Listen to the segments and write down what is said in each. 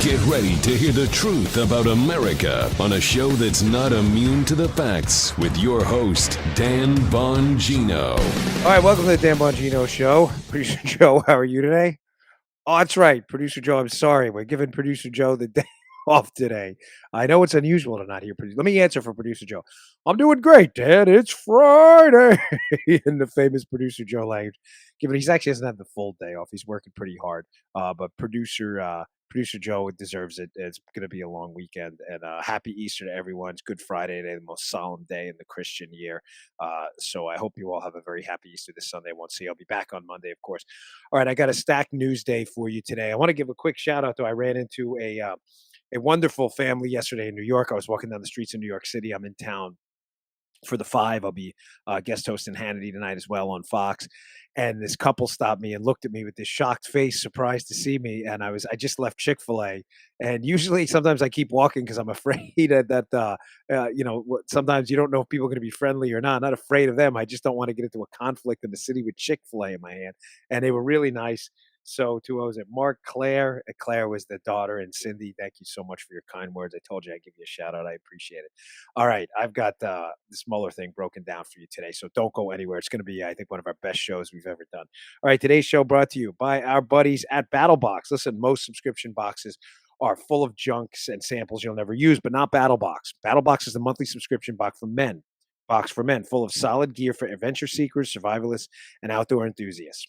Get ready to hear the truth about America on a show that's not immune to the facts with your host, Dan Bongino. All right, welcome to the Dan Bongino Show. Producer Joe, how are you today? Oh, that's right. Producer Joe, I'm sorry. We're giving Producer Joe the day off today. I know it's unusual to not hear Producer. Let me answer for Producer Joe. I'm doing great, Dad. It's Friday. In the famous Producer Joe language. Given he actually doesn't have the full day off. He's working pretty hard. But Producer Joe deserves it. It's going to be a long weekend. And happy Easter to everyone. It's Good Friday today, the most solemn day in the Christian year. So I hope you all have a very happy Easter this Sunday. Won't see. I'll be back on Monday, of course. All right, I got a stacked news day for you today. I want to give a quick shout out, though. I ran into a wonderful family yesterday in New York. I was walking down the streets of New York City. I'm in town for the 5. I'll be guest hosting Hannity tonight as well on Fox. And this couple stopped me and looked at me with this shocked face, surprised to see me. And I just left Chick-fil-A. And usually sometimes I keep walking because I'm afraid that sometimes you don't know if people are going to be friendly or not. Not afraid of them. I just don't want to get into a conflict in the city with Chick-fil-A in my hand. And they were really nice. So to was it Mark, Claire? Claire was the daughter, and Cindy. Thank you so much for your kind words. I told you I'd give you a shout out. I appreciate it. All right, I've got this Mueller thing broken down for you today, so don't go anywhere. It's going to be, I think, one of our best shows we've ever done. All right, today's show brought to you by our buddies at BattleBox. Listen, most subscription boxes are full of junks and samples you'll never use, but not BattleBox. BattleBox is the monthly subscription box for men, full of solid gear for adventure seekers, survivalists, and outdoor enthusiasts.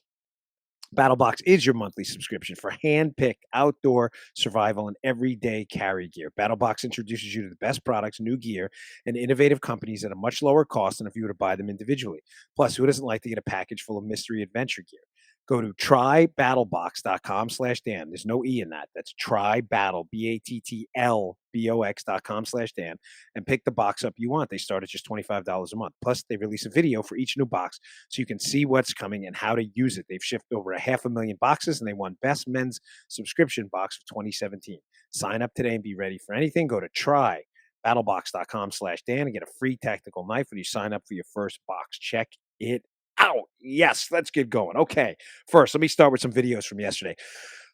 BattleBox is your monthly subscription for hand-picked outdoor survival and everyday carry gear. BattleBox introduces you to the best products, new gear, and innovative companies at a much lower cost than if you were to buy them individually. Plus, who doesn't like to get a package full of mystery adventure gear? Go to trybattlebox.com/Dan. There's no E in that. That's trybattle, BATTLBOX.com/Dan, and pick the box up you want. They start at just $25 a month. Plus, they release a video for each new box so you can see what's coming and how to use it. They've shipped over 500,000 boxes, and they won Best Men's Subscription Box of 2017. Sign up today and be ready for anything. Go to trybattlebox.com/Dan and get a free tactical knife when you sign up for your first box. Check it out. Yes, let's get going. Okay, first, let me start with some videos from yesterday.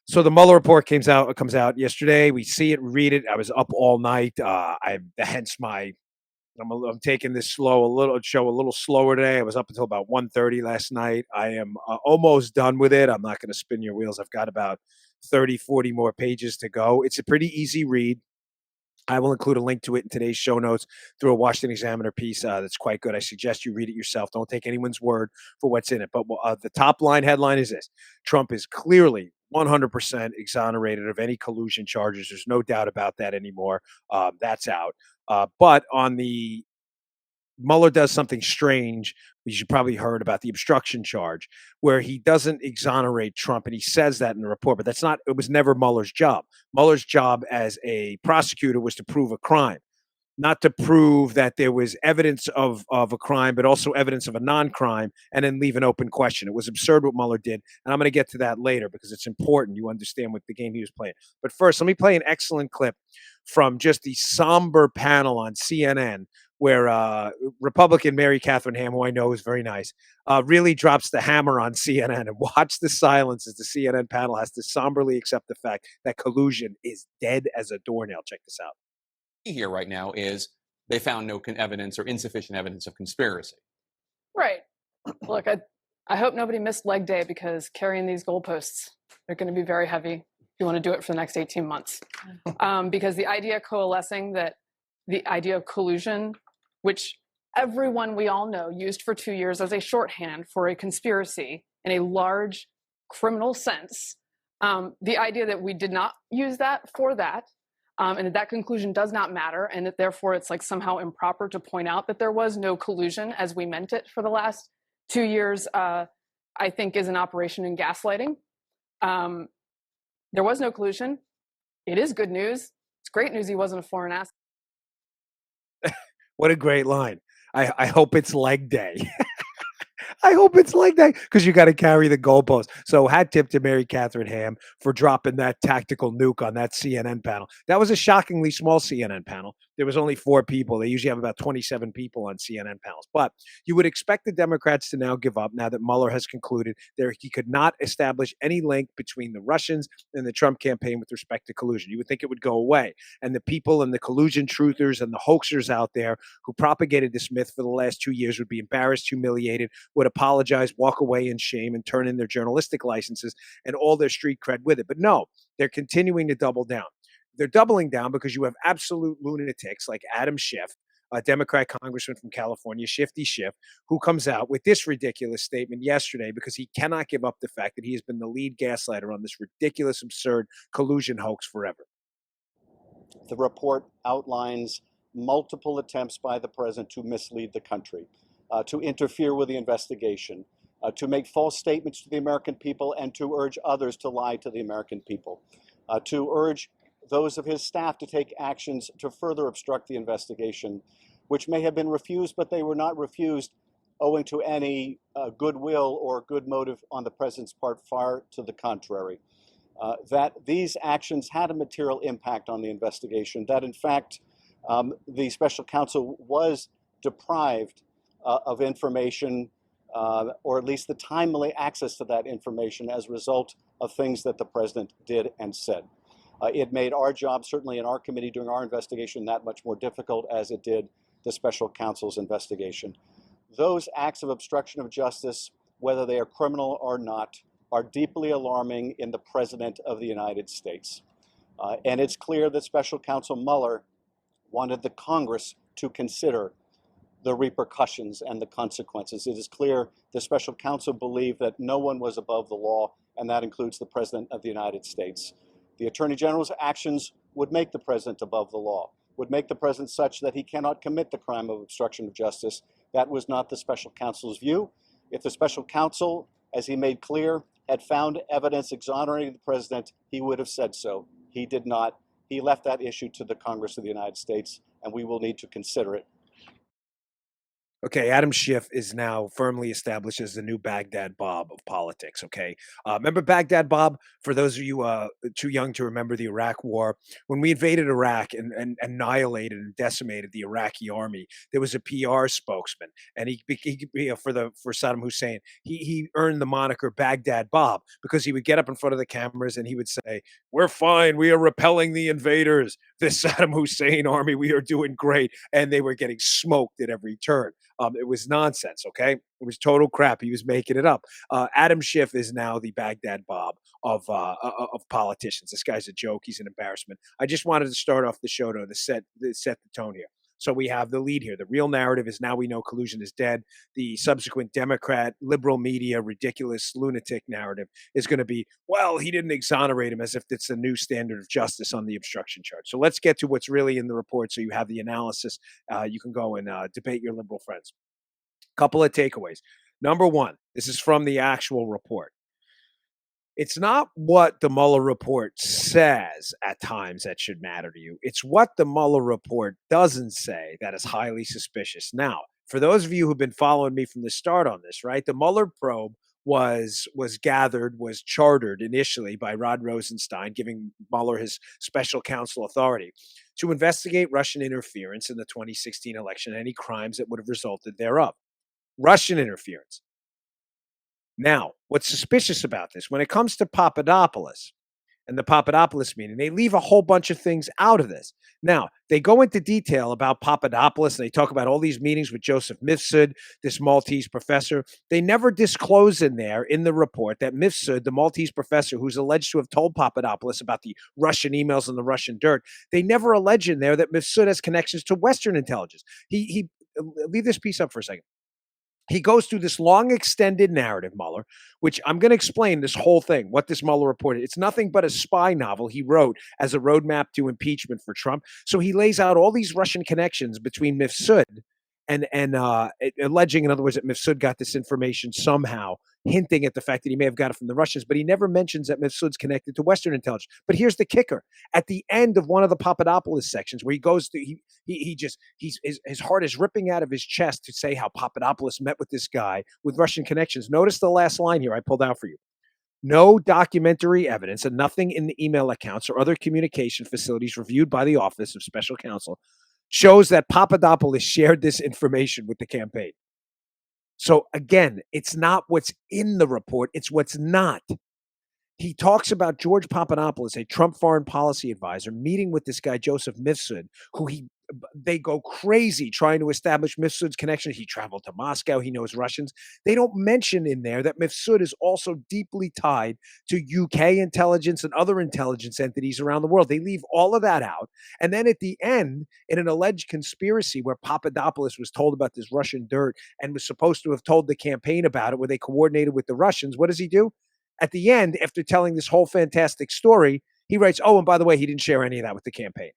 So the Mueller report comes out yesterday. We see it, read it. I was up all night. I'm taking this show a little slower today. I was up until about 1:30 last night. I am almost done with it. I'm not going to spin your wheels. I've got about 30, 40 more pages to go. It's a pretty easy read. I will include a link to it in today's show notes through a Washington Examiner piece that's quite good. I suggest you read it yourself. Don't take anyone's word for what's in it. But the top line headline is this: Trump is clearly 100% exonerated of any collusion charges. There's no doubt about that anymore. That's out. But on the Mueller does something strange. You probably heard about the obstruction charge, where he doesn't exonerate Trump, and he says that in the report. But it was never Mueller's job. Mueller's job as a prosecutor was to prove a crime, not to prove that there was evidence of a crime, but also evidence of a non-crime, and then leave an open question. It was absurd what Mueller did, and I'm going to get to that later because it's important you understand what the game he was playing. But first, let me play an excellent clip from just the somber panel on CNN where Republican Mary Catherine Ham, who I know is very nice, really drops the hammer on CNN, and watch the silence as the CNN panel has to somberly accept the fact that collusion is dead as a doornail. Check this out. Here right now is they found no evidence or insufficient evidence of conspiracy. Right. Look, I hope nobody missed leg day because carrying these goalposts, they're going to be very heavy if you want to do it for the next 18 months. Because the idea coalescing that the idea of collusion, which everyone we all know used for 2 years as a shorthand for a conspiracy in a large criminal sense, the idea that we did not use that for that, and that conclusion does not matter, and that therefore it's like somehow improper to point out that there was no collusion as we meant it for the last 2 years, I think is an operation in gaslighting. There was no collusion. It is good news. It's great news he wasn't a foreign asset. What a great line. I hope it's leg day. I hope it's like that because you got to carry the goalpost. So hat tip to Mary Catherine Ham for dropping that tactical nuke on that CNN panel. That was a shockingly small CNN panel. There was only 4 people. They usually have about 27 people on CNN panels. But you would expect the Democrats to now give up now that Mueller has concluded there he could not establish any link between the Russians and the Trump campaign with respect to collusion. You would think it would go away. And the people and the collusion truthers and the hoaxers out there who propagated this myth for the last 2 years would be embarrassed, humiliated, would apologize, walk away in shame, and turn in their journalistic licenses and all their street cred with it. But no, they're continuing to double down. They're doubling down because you have absolute lunatics like Adam Schiff, a Democrat congressman from California, Shifty Schiff, who comes out with this ridiculous statement yesterday because he cannot give up the fact that he has been the lead gaslighter on this ridiculous, absurd collusion hoax forever. The report outlines multiple attempts by the president to mislead the country, to interfere with the investigation, to make false statements to the American people, and to urge others to lie to the American people, to urge those of his staff to take actions to further obstruct the investigation, which may have been refused, but they were not refused owing to any goodwill or good motive on the president's part, far to the contrary. That these actions had a material impact on the investigation, that in fact the special counsel was deprived of information, or at least the timely access to that information as a result of things that the president did and said. It made our job, certainly in our committee doing our investigation, that much more difficult as it did the special counsel's investigation. Those acts of obstruction of justice, whether they are criminal or not, are deeply alarming in the President of the United States. And it's clear that Special Counsel Mueller wanted the Congress to consider the repercussions and the consequences. It is clear the Special Counsel believed that no one was above the law, and that includes the President of the United States. The Attorney General's actions would make the President above the law, would make the President such that he cannot commit the crime of obstruction of justice. That was not the Special Counsel's view. If the Special Counsel, as he made clear, had found evidence exonerating the President, he would have said so. He did not. He left that issue to the Congress of the United States, and we will need to consider it. Okay, Adam Schiff is now firmly established as the new Baghdad Bob of politics, okay? Remember Baghdad Bob? For those of you too young to remember the Iraq War, when we invaded Iraq and annihilated and decimated the Iraqi army, there was a PR spokesman, and he for Saddam Hussein, he earned the moniker Baghdad Bob because he would get up in front of the cameras and he would say, "We're fine, we are repelling the invaders. This Saddam Hussein army, we are doing great," and they were getting smoked at every turn. It was nonsense, okay? It was total crap. He was making it up. Adam Schiff is now the Baghdad Bob of politicians. This guy's a joke. He's an embarrassment. I just wanted to start off the show to set the tone here. So we have the lead here. The real narrative is now we know collusion is dead. The subsequent Democrat, liberal media, ridiculous lunatic narrative is going to be, well, he didn't exonerate him, as if it's a new standard of justice on the obstruction charge. So let's get to what's really in the report so you have the analysis. You can go and debate your liberal friends. Couple of takeaways. Number one, this is from the actual report. It's not what the Mueller report says at times that should matter to you. It's what the Mueller report doesn't say that is highly suspicious. Now, for those of you who've been following me from the start on this, right, the Mueller probe was chartered initially by Rod Rosenstein, giving Mueller his special counsel authority to investigate Russian interference in the 2016 election and any crimes that would have resulted thereof. Russian interference. Now, what's suspicious about this, when it comes to Papadopoulos and the Papadopoulos meeting, they leave a whole bunch of things out of this. Now, they go into detail about Papadopoulos, and they talk about all these meetings with Joseph Mifsud, this Maltese professor. They never disclose in there in the report that Mifsud, the Maltese professor who's alleged to have told Papadopoulos about the Russian emails and the Russian dirt, they never allege in there that Mifsud has connections to Western intelligence. He leave this piece up for a second. He goes through this long extended narrative, Mueller, which I'm going to explain this whole thing, what this Mueller reported. It's nothing but a spy novel he wrote as a roadmap to impeachment for Trump. So he lays out all these Russian connections between Mifsud and alleging, in other words, that Mifsud got this information somehow, hinting at the fact that he may have got it from the Russians, but he never mentions that Mifsud's connected to Western intelligence. But here's the kicker: at the end of one of the Papadopoulos sections, where he goes to his heart is ripping out of his chest to say how Papadopoulos met with this guy with Russian connections. Notice the last line here I pulled out for you. No documentary evidence and nothing in the email accounts or other communication facilities reviewed by the Office of Special Counsel shows that Papadopoulos shared this information with the campaign. So again, it's not what's in the report, it's what's not. He talks about George Papadopoulos, a Trump foreign policy advisor, meeting with this guy, Joseph Mifsud, who they go crazy trying to establish Mifsud's connection. He traveled to Moscow. He knows Russians. They don't mention in there that Mifsud is also deeply tied to UK intelligence and other intelligence entities around the world. They leave all of that out. And then at the end, in an alleged conspiracy where Papadopoulos was told about this Russian dirt and was supposed to have told the campaign about it, where they coordinated with the Russians, what does he do? At the end, after telling this whole fantastic story, he writes, "Oh, and by the way, he didn't share any of that with the campaign."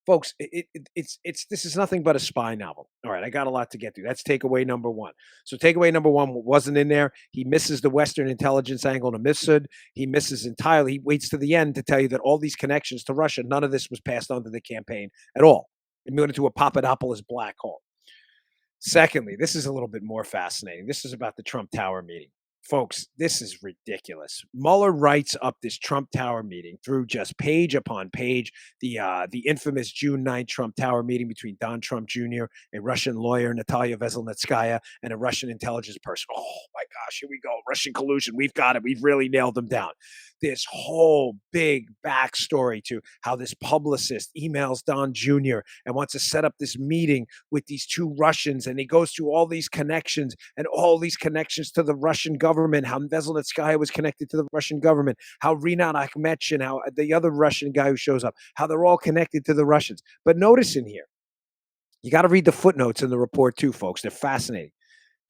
Folks, this is nothing but a spy novel. All right, I got a lot to get through. That's takeaway number one. So takeaway number one wasn't in there. He misses the Western intelligence angle to Mifsud. He misses entirely. He waits to the end to tell you that all these connections to Russia, none of this was passed on to the campaign at all. It went into a Papadopoulos black hole. Secondly, this is a little bit more fascinating. This is about the Trump Tower meeting. Folks, this is ridiculous. Mueller writes up this Trump Tower meeting through just page upon page. The infamous June 9th Trump Tower meeting between Don Trump Jr., a Russian lawyer, Natalia Veselnitskaya, and a Russian intelligence person. Oh my gosh, here we go. Russian collusion. We've got it. We've really nailed them down. This whole big backstory to how this publicist emails Don Jr. and wants to set up this meeting with these two Russians. And he goes through all these connections and all these connections to the Russian government, how Veselnitskaya was connected to the Russian government, how Rinat Akhmetshin, how the other Russian guy who shows up, how they're all connected to the Russians. But notice in here, you got to read the footnotes in the report too, folks. They're fascinating.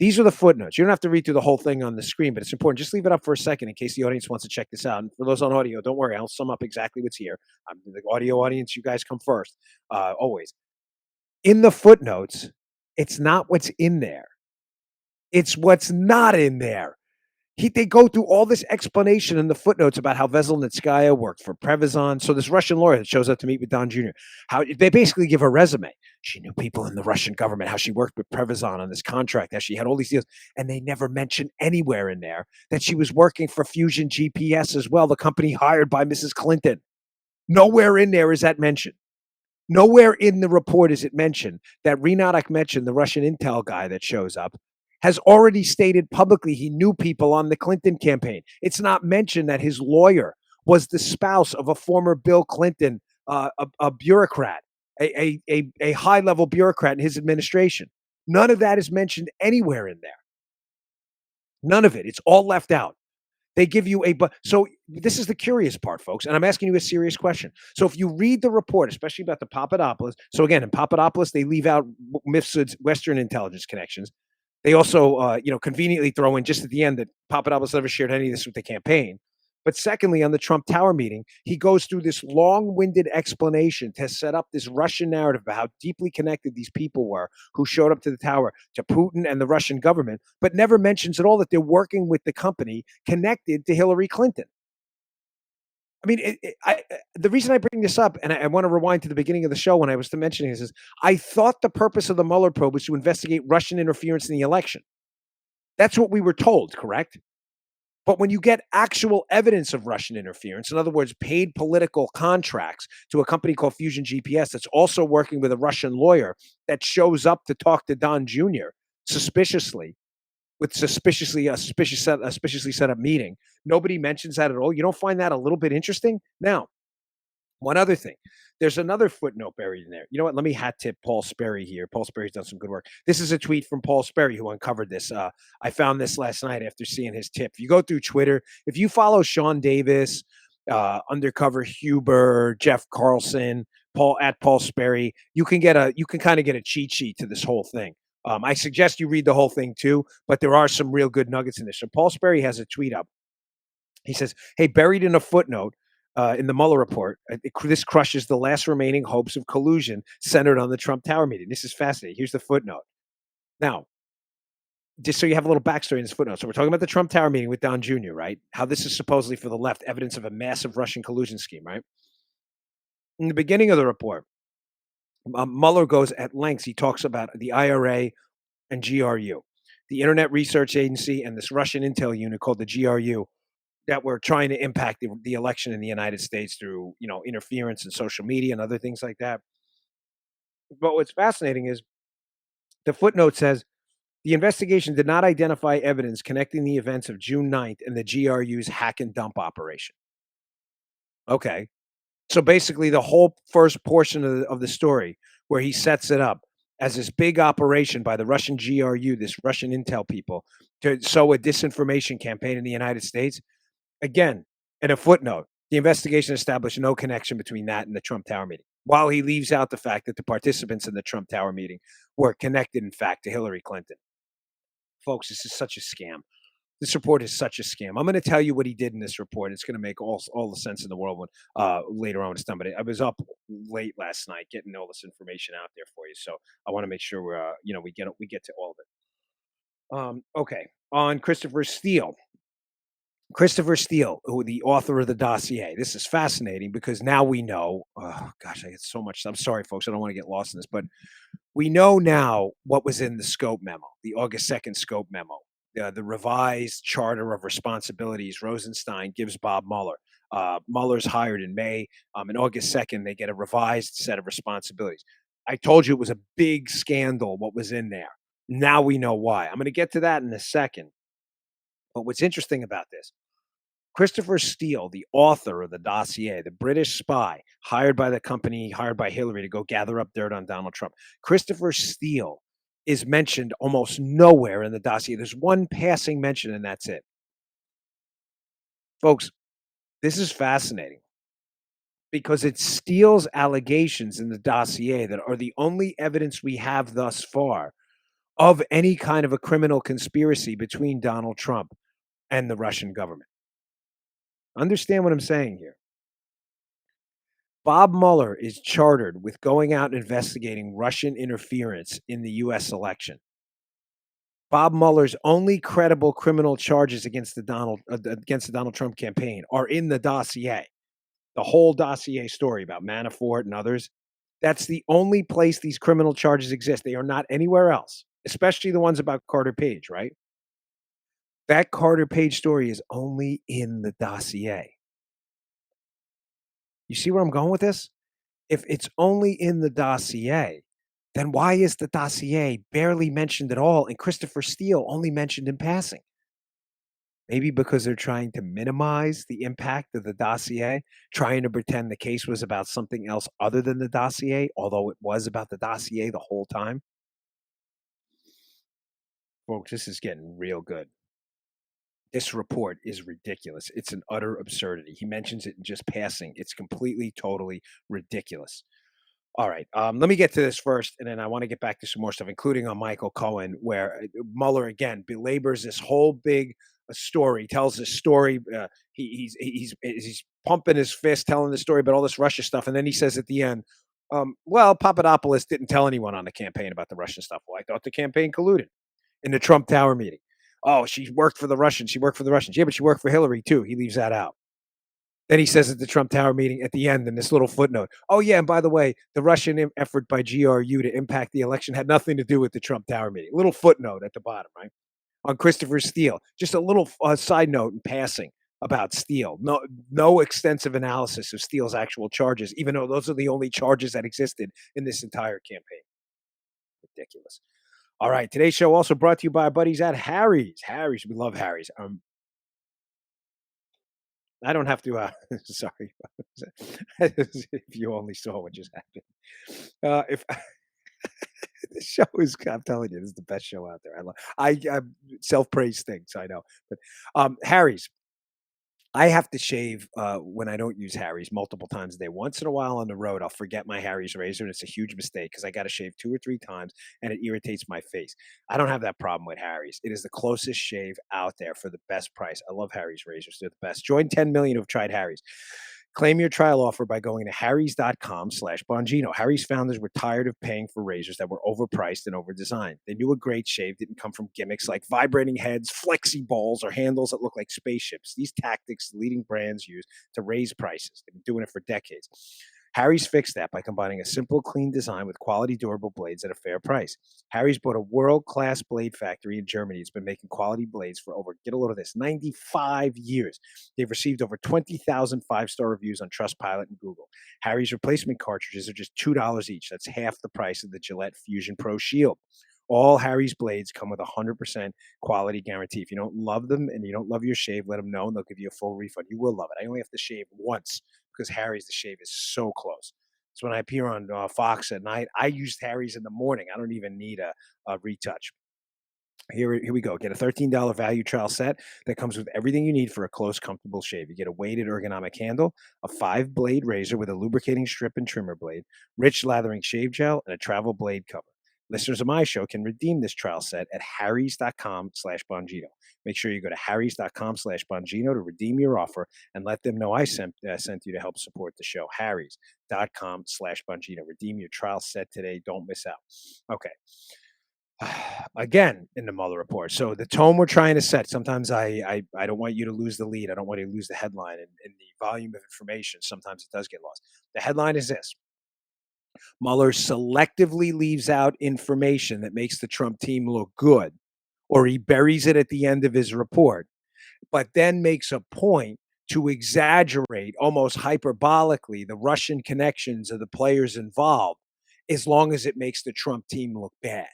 These are the footnotes. You don't have to read through the whole thing on the screen, but it's important. Just leave it up for a second in case the audience wants to check this out. And for those on audio, don't worry. I'll sum up exactly what's here. The audio audience, you guys come first, always. In the footnotes, it's not what's in there. It's what's not in there. They go through all this explanation in the footnotes about how Veselnitskaya worked for Prevezon. So this Russian lawyer that shows up to meet with Don Jr., how they basically give her resume. She knew people in the Russian government, how she worked with Prevezon on this contract, how she had all these deals. And they never mention anywhere in there that she was working for Fusion GPS as well, the company hired by Mrs. Clinton. Nowhere in there is that mentioned. Nowhere in the report is it mentioned that Rinat Akhmetshin, the Russian intel guy that shows up, has already stated publicly he knew people on the Clinton campaign. It's not mentioned that his lawyer was the spouse of a former Bill Clinton, a bureaucrat, a high-level bureaucrat in his administration. None of that is mentioned anywhere in there. None of it. It's all left out. They give you so this is the curious part, folks, and I'm asking you a serious question. So if you read the report, especially about the Papadopoulos, so again, in Papadopoulos, they leave out Mifsud's Western intelligence connections. They also, conveniently throw in just at the end that Papadopoulos never shared any of this with the campaign. But secondly, on the Trump Tower meeting, he goes through this long-winded explanation to set up this Russian narrative about how deeply connected these people were who showed up to the tower, to Putin and the Russian government, but never mentions at all that they're working with the company connected to Hillary Clinton. I mean, the reason I bring this up, and I want to rewind to the beginning of the show when I was mentioning this, is I thought the purpose of the Mueller probe was to investigate Russian interference in the election. That's what we were told, correct? But when you get actual evidence of Russian interference, in other words, paid political contracts to a company called Fusion GPS that's also working with a Russian lawyer that shows up to talk to Don Jr. suspiciously, with suspiciously set up meeting. Nobody mentions that at all. You don't find that a little bit interesting? Now, one other thing. There's another footnote buried in there. You know what? Let me hat tip Paul Sperry here. Paul Sperry's done some good work. This is a tweet from Paul Sperry who uncovered this. I found this last night after seeing his tip. If you go through Twitter, if you follow Sean Davis, Undercover Huber, Jeff Carlson, Paul Sperry, you can kind of get a cheat sheet to this whole thing. I suggest you read the whole thing too, but there are some real good nuggets in this. So Paul Sperry has a tweet up. He says, "Hey, buried in a footnote, in the Mueller report. This crushes the last remaining hopes of collusion centered on the Trump Tower meeting. This is fascinating. Here's the footnote. Now, just so you have a little backstory in this footnote. So we're talking about the Trump Tower meeting with Don Jr., right? How this is supposedly for the left evidence of a massive Russian collusion scheme, right? In the beginning of the report, Mueller goes at lengths. He talks about the IRA and GRU, the Internet Research Agency, and this Russian intel unit called the GRU that were trying to impact the election in the United States through, interference in social media and other things like that. But what's fascinating is the footnote says the investigation did not identify evidence connecting the events of June 9th and the GRU's hack and dump operation. Okay. So basically, the whole first portion of the story, where he sets it up as this big operation by the Russian GRU, this Russian intel people, to sow a disinformation campaign in the United States. Again, in a footnote, the investigation established no connection between that and the Trump Tower meeting, while he leaves out the fact that the participants in the Trump Tower meeting were connected, in fact, to Hillary Clinton. Folks, this is such a scam. This report is such a scam. I'm going to tell you what he did in this report. It's going to make all the sense in the world when later on when it's done. But I was up late last night getting all this information out there for you, so I want to make sure we get to all of it. Okay, on Christopher Steele. Christopher Steele, who the author of the dossier. This is fascinating because now we know. Oh gosh, I get so much. I'm sorry, folks. I don't want to get lost in this, but we know now what was in the scope memo, the August 2nd scope memo. The revised charter of responsibilities Rosenstein gives Bob Mueller. Mueller's hired in May. In August 2nd, they get a revised set of responsibilities. I told you it was a big scandal what was in there. Now we know why. I'm going to get to that in a second. But what's interesting about this, Christopher Steele, the author of the dossier, the British spy hired by the company, hired by Hillary to go gather up dirt on Donald Trump. Christopher Steele is mentioned almost nowhere in the dossier. There's one passing mention, and that's it. Folks, this is fascinating because it's Steele's allegations in the dossier that are the only evidence we have thus far of any kind of a criminal conspiracy between Donald Trump and the Russian government. Understand what I'm saying here. Bob Mueller is chartered with going out and investigating Russian interference in the U.S. election. Bob Mueller's only credible criminal charges against the Donald Trump campaign are in the dossier. The whole dossier story about Manafort and others, that's the only place these criminal charges exist. They are not anywhere else, especially the ones about Carter Page, right? That Carter Page story is only in the dossier. You see where I'm going with this? If it's only in the dossier, then why is the dossier barely mentioned at all and Christopher Steele only mentioned in passing? Maybe because they're trying to minimize the impact of the dossier, trying to pretend the case was about something else other than the dossier, although it was about the dossier the whole time. Folks, this is getting real good. This report is ridiculous. It's an utter absurdity. He mentions it in just passing. It's completely, totally ridiculous. All right. Let me get to this first, and then I want to get back to some more stuff, including on Michael Cohen, where Mueller, again, belabors this whole big story, tells this story. He's pumping his fist, telling the story about all this Russia stuff. And then he says at the end, well, Papadopoulos didn't tell anyone on the campaign about the Russian stuff. Well, I thought the campaign colluded in the Trump Tower meeting. Oh, she worked for the Russians. She worked for the Russians. Yeah, but she worked for Hillary, too. He leaves that out. Then he says at the Trump Tower meeting at the end in this little footnote, oh, yeah, and by the way, the Russian effort by GRU to impact the election had nothing to do with the Trump Tower meeting. Little footnote at the bottom, right? On Christopher Steele. Just a little side note in passing about Steele. No extensive analysis of Steele's actual charges, even though those are the only charges that existed in this entire campaign. Ridiculous. All right, today's show also brought to you by our buddies at Harry's. Harry's, we love Harry's. I don't have to. Sorry, if you only saw what just happened. If this show is, I'm telling you, this is the best show out there. I self-praise things, I know, but Harry's. I have to shave when I don't use Harry's multiple times a day. Once in a while on the road, I'll forget my Harry's razor, and it's a huge mistake because I got to shave 2 or 3 times, and it irritates my face. I don't have that problem with Harry's. It is the closest shave out there for the best price. I love Harry's razors; they're the best. Join 10 million who've tried Harry's. Claim your trial offer by going to harrys.com/Bongino. Harry's founders were tired of paying for razors that were overpriced and overdesigned. They knew a great shave didn't come from gimmicks like vibrating heads, flexi balls, or handles that look like spaceships. These tactics leading brands use to raise prices. They've been doing it for decades. Harry's fixed that by combining a simple, clean design with quality, durable blades at a fair price. Harry's bought a world-class blade factory in Germany. It's been making quality blades for over, get a load of this, 95 years. They've received over 20,000 five-star reviews on Trustpilot and Google. Harry's replacement cartridges are just $2 each. That's half the price of the Gillette Fusion Pro Shield. All Harry's blades come with a 100% quality guarantee. If you don't love them and you don't love your shave, let them know and they'll give you a full refund. You will love it. I only have to shave once because Harry's, the shave is so close. So when I appear on Fox at night, I use Harry's in the morning. I don't even need a retouch. Here we go. Get a $13 value trial set that comes with everything you need for a close, comfortable shave. You get a weighted ergonomic handle, a 5-blade razor with a lubricating strip and trimmer blade, rich lathering shave gel, and a travel blade cover. Listeners of my show can redeem this trial set at harrys.com/Bongino. Make sure you go to harrys.com/Bongino to redeem your offer and let them know I sent you to help support the show. harrys.com/Bongino. Redeem your trial set today. Don't miss out. Okay. Again, in the Mueller report. So the tone we're trying to set, sometimes I don't want you to lose the lead. I don't want you to lose the headline and the volume of information. Sometimes it does get lost. The headline is this. Mueller selectively leaves out information that makes the Trump team look good, or he buries it at the end of his report, but then makes a point to exaggerate almost hyperbolically the Russian connections of the players involved, as long as it makes the Trump team look bad.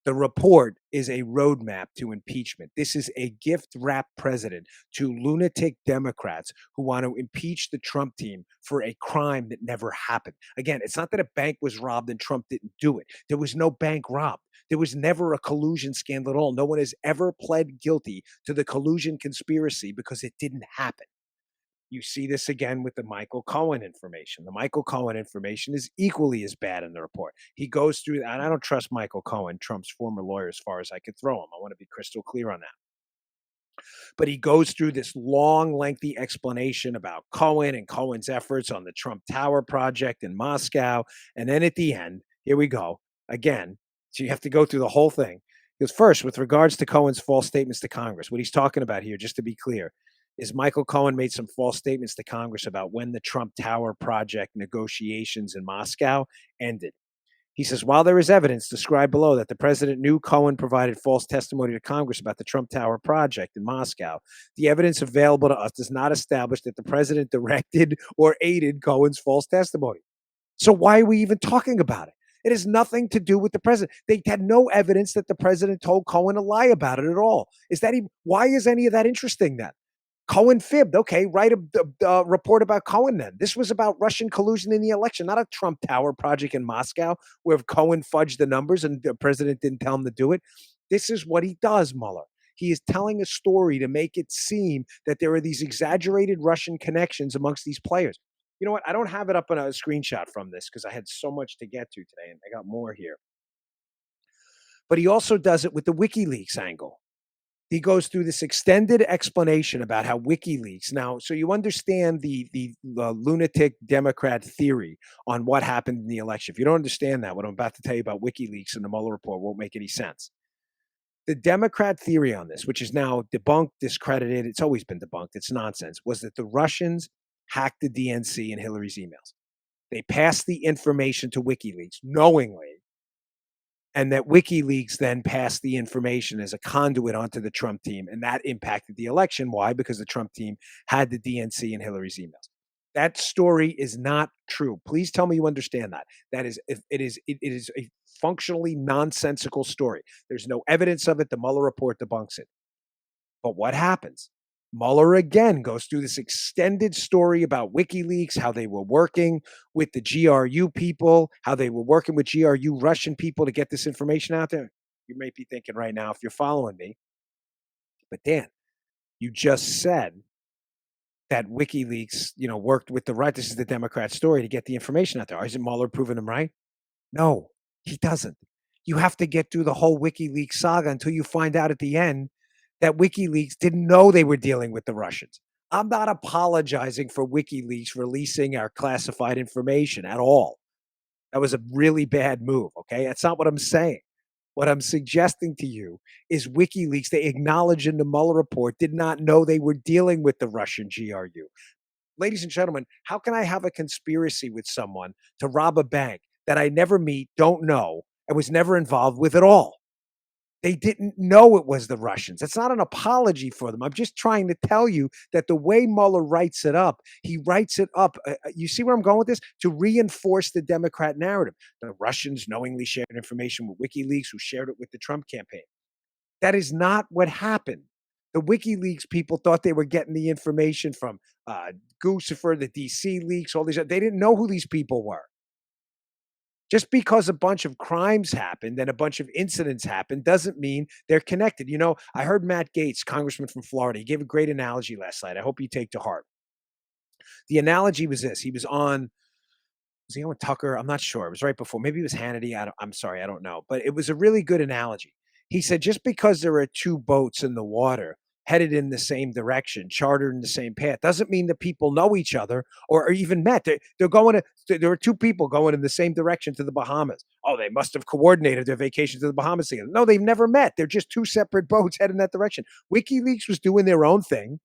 The report is a roadmap to impeachment. This is a gift-wrapped president to lunatic Democrats who want to impeach the Trump team for a crime that never happened. Again, it's not that a bank was robbed and Trump didn't do it. There was no bank robbed. There was never a collusion scandal at all. No one has ever pled guilty to the collusion conspiracy because it didn't happen. You see this again with the Michael Cohen information. The Michael Cohen information is equally as bad in the report. He goes through, and I don't trust Michael Cohen, Trump's former lawyer, as far as I could throw him. I want to be crystal clear on that. But he goes through this long, lengthy explanation about Cohen and Cohen's efforts on the Trump Tower project in Moscow. And then at the end, here we go again. So you have to go through the whole thing. Because first, with regards to Cohen's false statements to Congress, what he's talking about here, just to be clear, is Michael Cohen made some false statements to Congress about when the Trump Tower project negotiations in Moscow ended. He says, while there is evidence described below that the president knew Cohen provided false testimony to Congress about the Trump Tower project in Moscow, the evidence available to us does not establish that the president directed or aided Cohen's false testimony. So why are we even talking about it? It has nothing to do with the president. They had no evidence that the president told Cohen to lie about it at all. Why is any of that interesting then? Cohen fibbed. Okay, write a report about Cohen then. This was about Russian collusion in the election, not a Trump Tower project in Moscow where Cohen fudged the numbers and the president didn't tell him to do it. This is what he does, Mueller. He is telling a story to make it seem that there are these exaggerated Russian connections amongst these players. You know what? I don't have it up on a screenshot from this because I had so much to get to today, and I got more here. But he also does it with the WikiLeaks angle. He goes through this extended explanation about how WikiLeaks. Now, so you understand the lunatic Democrat theory on what happened in the election. If you don't understand that, what I'm about to tell you about WikiLeaks and the Mueller report won't make any sense. The Democrat theory on this, which is now debunked, discredited, it's always been debunked, it's nonsense, was that the Russians hacked the DNC and Hillary's emails. They passed the information to WikiLeaks knowingly, and that WikiLeaks then passed the information as a conduit onto the Trump team, and that impacted the election. Why? Because the Trump team had the DNC and Hillary's emails. That story is not true. Please tell me you understand that. It is a functionally nonsensical story. There's no evidence of it. The Mueller report debunks it. But what happens? Mueller again goes through this extended story about WikiLeaks, how they were working with the GRU people, how they were working with GRU Russian people to get this information out there. You may be thinking right now, if you're following me, but Dan, you just said that WikiLeaks, worked with the right. This is the Democrat story to get the information out there. Isn't Mueller proving them right? No, he doesn't. You have to get through the whole WikiLeaks saga until you find out at the end that WikiLeaks didn't know they were dealing with the Russians. I'm not apologizing for WikiLeaks releasing our classified information at all. That was a really bad move, okay? That's not what I'm saying. What I'm suggesting to you is WikiLeaks, they acknowledged in the Mueller report, did not know they were dealing with the Russian GRU. Ladies and gentlemen, how can I have a conspiracy with someone to rob a bank that I never meet, don't know, and was never involved with at all? They didn't know it was the Russians. It's not an apology for them. I'm just trying to tell you that the way Mueller writes it up, he writes it up. You see where I'm going with this? To reinforce the Democrat narrative. The Russians knowingly shared information with WikiLeaks, who shared it with the Trump campaign. That is not what happened. The WikiLeaks people thought they were getting the information from Guccifer, the DC leaks, all these. They didn't know who these people were. Just because a bunch of crimes happened and a bunch of incidents happened doesn't mean they're connected. You know, I heard Matt Gaetz, congressman from Florida, he gave a great analogy last night. I hope you take to heart. The analogy was this. Was he on with Tucker? I'm not sure. It was right before. Maybe it was Hannity. I'm sorry. I don't know. But it was a really good analogy. He said, just because there are two boats in the water headed in the same direction, chartered in the same path, doesn't mean that people know each other or are even met. There are two people going in the same direction to the Bahamas. Oh, they must have coordinated their vacation to the Bahamas together. No, they've never met. They're just two separate boats heading that direction. WikiLeaks was doing their own thing.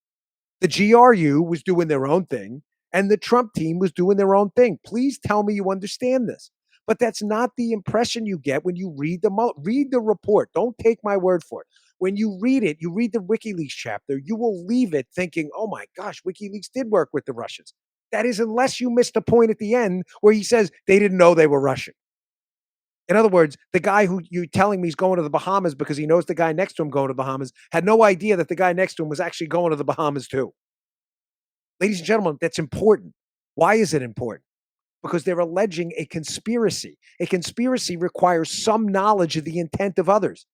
The GRU was doing their own thing. And the Trump team was doing their own thing. Please tell me you understand this. But that's not the impression you get when you read the report. Don't take my word for it. When you read it, you read the WikiLeaks chapter, you will leave it thinking, oh my gosh, WikiLeaks did work with the Russians. That is unless you missed a point at the end where he says they didn't know they were Russian. In other words, the guy who you're telling me is going to the Bahamas because he knows the guy next to him going to the Bahamas had no idea that the guy next to him was actually going to the Bahamas too. Ladies and gentlemen, that's important. Why is it important? Because they're alleging a conspiracy. A conspiracy requires some knowledge of the intent of others.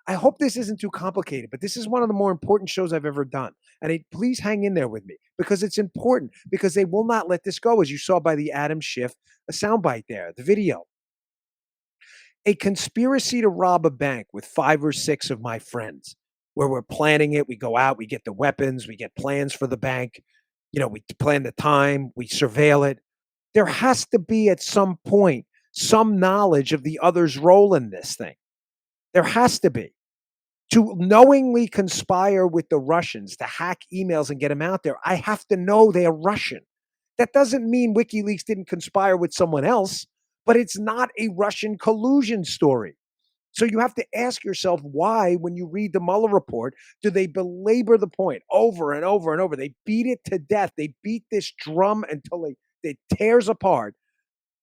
I hope this isn't too complicated, but this is one of the more important shows I've ever done. And please hang in there with me because it's important, because they will not let this go, as you saw by the Adam Schiff soundbite there, the video. A conspiracy to rob a bank with 5 or 6 of my friends, where we're planning it. We go out, we get the weapons, we get plans for the bank. You know, we plan the time, we surveil it. There has to be at some point some knowledge of the other's role in this thing. There has to be. To knowingly conspire with the Russians to hack emails and get them out there, I have to know they're Russian. That doesn't mean WikiLeaks didn't conspire with someone else, but it's not a Russian collusion story. So you have to ask yourself why, when you read the Mueller report, do they belabor the point over and over and over? They beat it to death. They beat this drum until it tears apart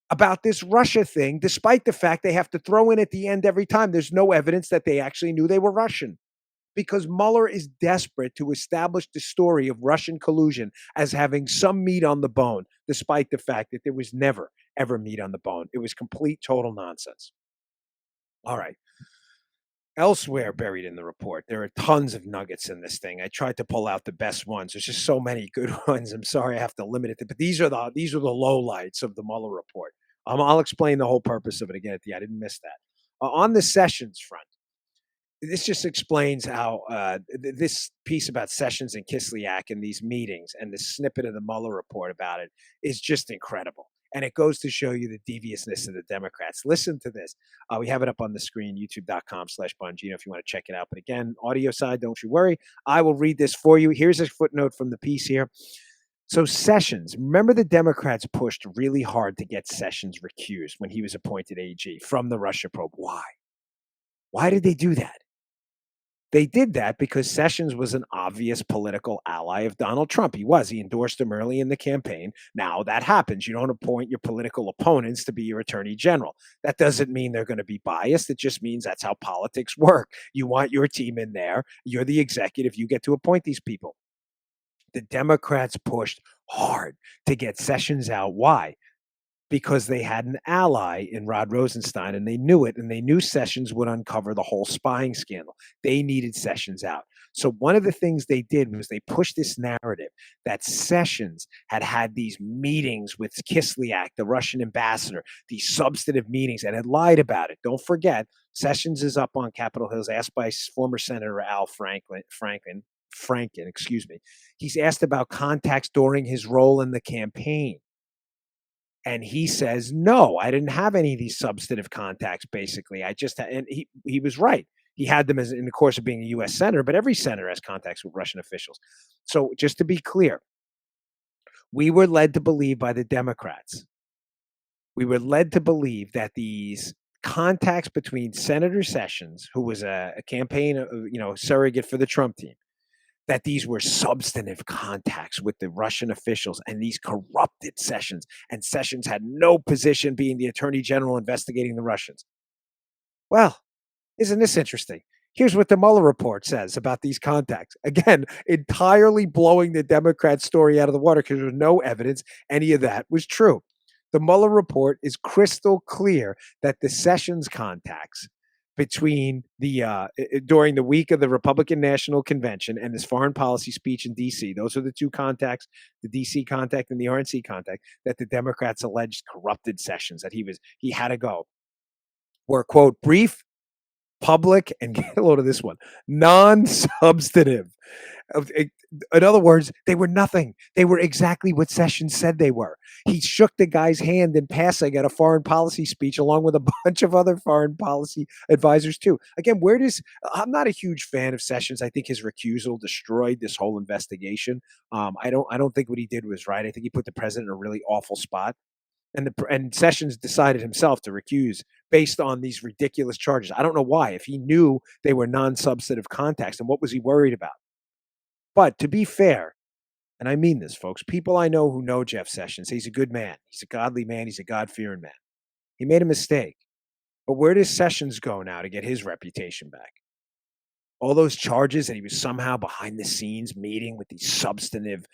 about this Russia thing, despite the fact they have to throw in at the end every time there's no evidence that they actually knew they were Russian. Because Mueller is desperate to establish the story of Russian collusion as having some meat on the bone, despite the fact that there was never, ever meat on the bone. It was complete, total nonsense. All right. Elsewhere buried in the report, there are tons of nuggets in this thing. I tried to pull out the best ones. There's just so many good ones. I'm sorry I have to limit it, but these are the lowlights of the Mueller report. I'll explain the whole purpose of it again at the end. I didn't miss that. On the Sessions front, this just explains how this piece about Sessions and Kislyak and these meetings and the snippet of the Mueller report about it is just incredible. And it goes to show you the deviousness of the Democrats. Listen to this. We have it up on the screen, youtube.com/Bongino, if you want to check it out. But again, audio side, don't you worry. I will read this for you. Here's a footnote from the piece here. So Sessions, remember the Democrats pushed really hard to get Sessions recused when he was appointed AG from the Russia probe. Why? Why did they do that? They did that because Sessions was an obvious political ally of Donald Trump. He was. He endorsed him early in the campaign. Now that happens. You don't appoint your political opponents to be your attorney general. That doesn't mean they're going to be biased. It just means that's how politics work. You want your team in there. You're the executive. You get to appoint these people. The Democrats pushed hard to get Sessions out. Why? Because they had an ally in Rod Rosenstein, and they knew it, and they knew Sessions would uncover the whole spying scandal. They needed Sessions out. So one of the things they did was they pushed this narrative that Sessions had these meetings with Kislyak, the Russian ambassador, these substantive meetings, and had lied about it. Don't forget, Sessions is up on Capitol Hill, asked by former Senator Al Franken, Franken, excuse me. He's asked about contacts during his role in the campaign. And he says, no, I didn't have any of these substantive contacts, basically. I just and he was right. He had them as in the course of being a U.S. senator, but every senator has contacts with Russian officials. So just to be clear, we were led to believe by the Democrats. We were led to believe that these contacts between Senator Sessions, who was a campaign, surrogate for the Trump team, that these were substantive contacts with the Russian officials and these corrupted Sessions. And Sessions had no position being the attorney general investigating the Russians. Well, isn't this interesting? Here's what the Mueller report says about these contacts. Again, entirely blowing the Democrat story out of the water because there's no evidence any of that was true. The Mueller report is crystal clear that the Sessions contacts between the during the week of the Republican National Convention and this foreign policy speech in D.C., those are the two contacts, the D.C. contact and the RNC contact, that the Democrats alleged corrupted Sessions, that he had to go, were, quote, brief, public, and get a load of this one, non-substantive. In other words, they were nothing. They were exactly what Sessions said they were. He shook the guy's hand in passing at a foreign policy speech, along with a bunch of other foreign policy advisors too. Again, I'm not a huge fan of Sessions. I think his recusal destroyed this whole investigation. I don't think what he did was right. I think he put the president in a really awful spot. And Sessions decided himself to recuse based on these ridiculous charges. I don't know why. If he knew they were non-substantive contacts, and what was he worried about? But to be fair, and I mean this, folks, people I know who know Jeff Sessions, he's a good man. He's a godly man. He's a God-fearing man. He made a mistake. But where does Sessions go now to get his reputation back? All those charges that he was somehow behind the scenes meeting with these substantive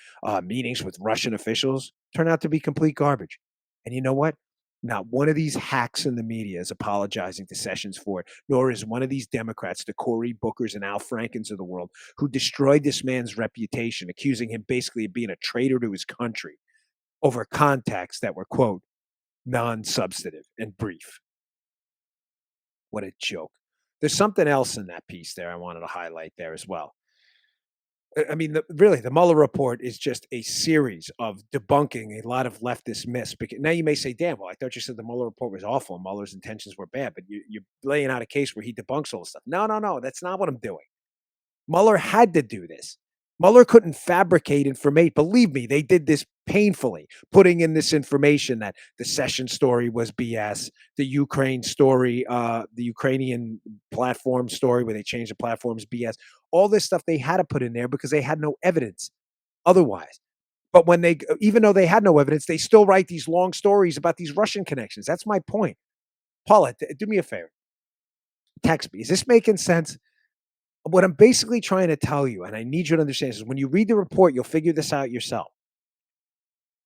meetings with Russian officials turn out to be complete garbage. And you know what? Not one of these hacks in the media is apologizing to Sessions for it, nor is one of these Democrats, the Cory Bookers and Al Frankens of the world, who destroyed this man's reputation, accusing him basically of being a traitor to his country over contacts that were, quote, non-substantive and brief. What a joke. There's something else in that piece there I wanted to highlight there as well. I mean, the Mueller report is just a series of debunking a lot of leftist myths. Because now you may say, "Damn, well, I thought you said the Mueller report was awful and Mueller's intentions were bad," but you're laying out a case where he debunks all this stuff. No, that's not what I'm doing. Mueller had to do this. Mueller couldn't fabricate information. Believe me, they did this painfully, putting in this information that the Sessions story was BS, the Ukraine story, the Ukrainian platform story where they changed the platforms BS. All this stuff they had to put in there because they had no evidence otherwise. But even though they had no evidence, they still write these long stories about these Russian connections. That's my point. Paula, do me a favor. Text me. Is this making sense? What I'm basically trying to tell you, and I need you to understand, is when you read the report, you'll figure this out yourself.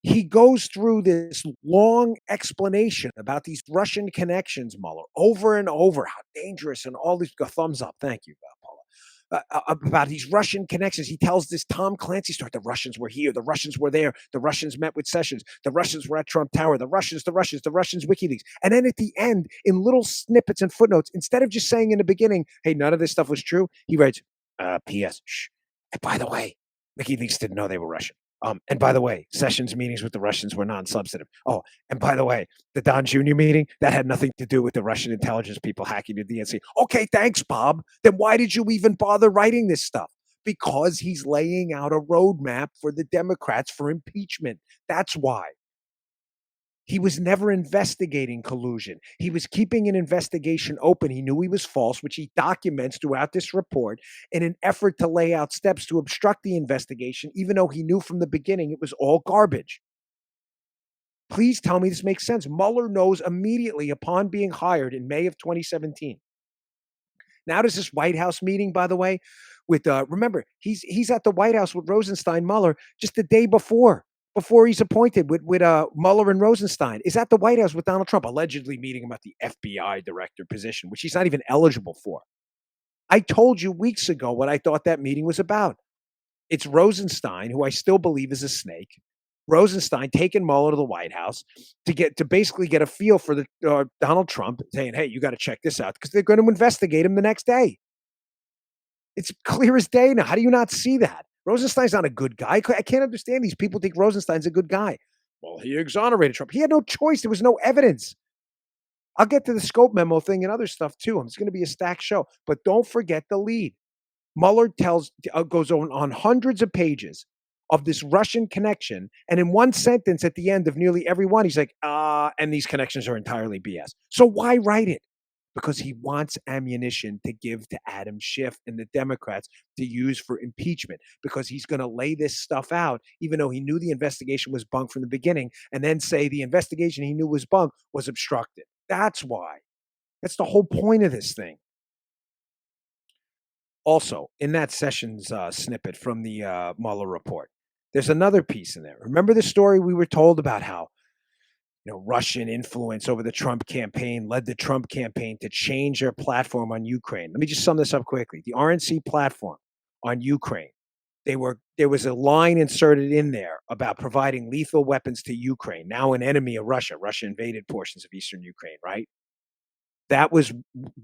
He goes through this long explanation about these Russian connections, Mueller, over and over, how dangerous, and all these thumbs up. Thank you, Paula. About these Russian connections. He tells this Tom Clancy story. The Russians were here. The Russians were there. The Russians met with Sessions. The Russians were at Trump Tower. The Russians, WikiLeaks. And then at the end, in little snippets and footnotes, instead of just saying in the beginning, hey, none of this stuff was true, he writes, P.S. Shh. And by the way, WikiLeaks didn't know they were Russian. And by the way, Sessions meetings with the Russians were non-substantive. Oh, and by the way, the Don Jr. meeting, that had nothing to do with the Russian intelligence people hacking the DNC. Okay, thanks, Bob. Then why did you even bother writing this stuff? Because he's laying out a roadmap for the Democrats for impeachment. That's why. He was never investigating collusion. He was keeping an investigation open. He knew he was false, which he documents throughout this report in an effort to lay out steps to obstruct the investigation, even though he knew from the beginning it was all garbage. Please tell me this makes sense. Mueller knows immediately upon being hired in May of 2017. Now there's this White House meeting, by the way, with, remember, he's at the White House with Rosenstein, Mueller, just the day before he's appointed with Mueller and Rosenstein, is at the White House with Donald Trump, allegedly meeting him at the FBI director position, which he's not even eligible for. I told you weeks ago what I thought that meeting was about. It's Rosenstein, who I still believe is a snake. Rosenstein taking Mueller to the White House to basically get a feel for the Donald Trump, saying, hey, you got to check this out, because they're going to investigate him the next day. It's clear as day now. How do you not see that? Rosenstein's not a good guy. I can't understand these people think Rosenstein's a good guy. Well, he exonerated Trump. He had no choice. There was no evidence. I'll get to the scope memo thing and other stuff too. It's going to be a stacked show. But don't forget the lead. Mueller goes on hundreds of pages of this Russian connection. And in one sentence at the end of nearly every one, he's like, and these connections are entirely BS. So why write it? Because he wants ammunition to give to Adam Schiff and the Democrats to use for impeachment, because he's going to lay this stuff out, even though he knew the investigation was bunk from the beginning, and then say the investigation he knew was bunk was obstructed. That's why. That's the whole point of this thing. Also, in that Sessions snippet from the Mueller report, there's another piece in there. Remember the story we were told about how Russian influence over the Trump campaign led the Trump campaign to change their platform on Ukraine. Let me just sum this up quickly. The RNC platform on Ukraine, there was a line inserted in there about providing lethal weapons to Ukraine, now an enemy of Russia. Russia invaded portions of eastern Ukraine, right? That was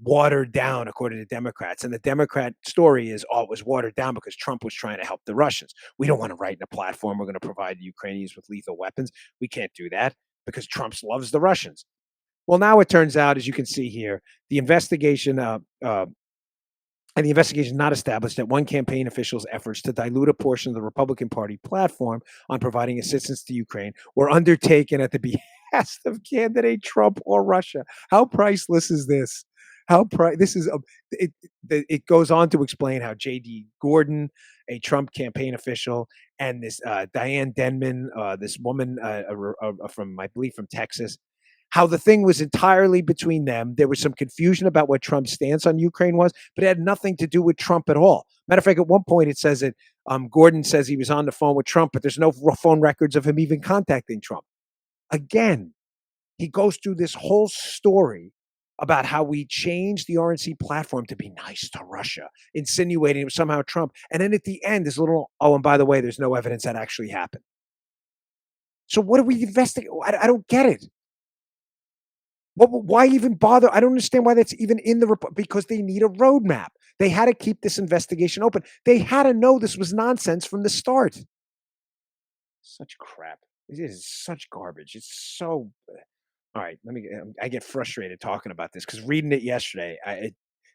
watered down, according to Democrats. And the Democrat story is, it was watered down because Trump was trying to help the Russians. We don't want to write in a platform we're going to provide the Ukrainians with lethal weapons. We can't do that because Trump loves the Russians. Well, now it turns out, as you can see here, the investigation not established that one campaign official's efforts to dilute a portion of the Republican Party platform on providing assistance to Ukraine were undertaken at the behest of candidate Trump or Russia. How priceless is this? It goes on to explain how J.D. Gordon, a Trump campaign official, and this Diane Denman, this woman from, I believe, from Texas, how the thing was entirely between them. There was some confusion about what Trump's stance on Ukraine was, but it had nothing to do with Trump at all. Matter of fact, at one point it says that Gordon says he was on the phone with Trump, but there's no phone records of him even contacting Trump. Again, he goes through this whole story about how we changed the RNC platform to be nice to Russia, insinuating it was somehow Trump. And then at the end, there's a little, and by the way, there's no evidence that actually happened. So what do we investigate? I don't get it. Why even bother? I don't understand why that's even in the report, because they need a roadmap. They had to keep this investigation open. They had to know this was nonsense from the start. Such crap. It is such garbage. It's so... All right, I get frustrated talking about this because reading it yesterday,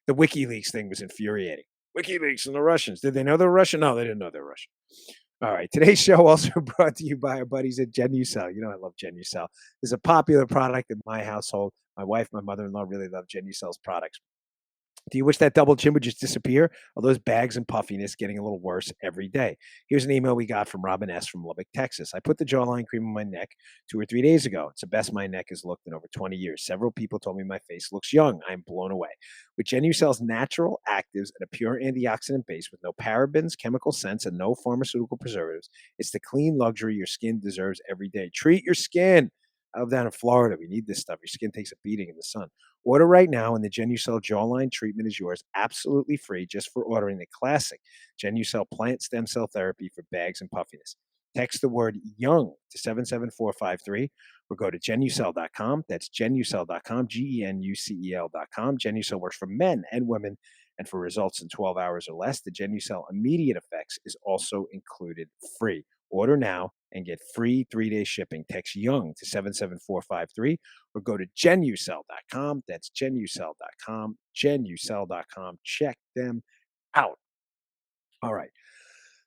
the WikiLeaks thing was infuriating. WikiLeaks and the Russians. Did they know they were Russian? No, they didn't know they were Russian. All right, today's show also brought to you by our buddies at Genucel. You know I love Genucel. It's a popular product in my household. My wife, my mother-in-law really love Genucel's products. Do you wish that double chin would just disappear? Are those bags and puffiness getting a little worse every day? Here's an email we got from Robin S. from Lubbock, Texas. I put the jawline cream on my neck 2 or 3 days ago. It's the best my neck has looked in over 20 years. Several people told me my face looks young. I'm blown away. With Genucel's natural actives and a pure antioxidant base with no parabens, chemical scents, and no pharmaceutical preservatives, it's the clean luxury your skin deserves every day. Treat your skin. I live down in Florida. We need this stuff. Your skin takes a beating in the sun. Order right now, and the Genucel jawline treatment is yours, absolutely free, just for ordering the classic Genucel plant stem cell therapy for bags and puffiness. Text the word YOUNG to 77453 or go to Genucel.com. That's Genucel.com, Genucel.com. Genucel works for men and women, and for results in 12 hours or less. The Genucel Immediate Effects is also included free. Order now and get free 3-day shipping. Text YOUNG to 77453 or go to Genucel.com. That's Genucel.com, Genucel.com. Check them out. All right.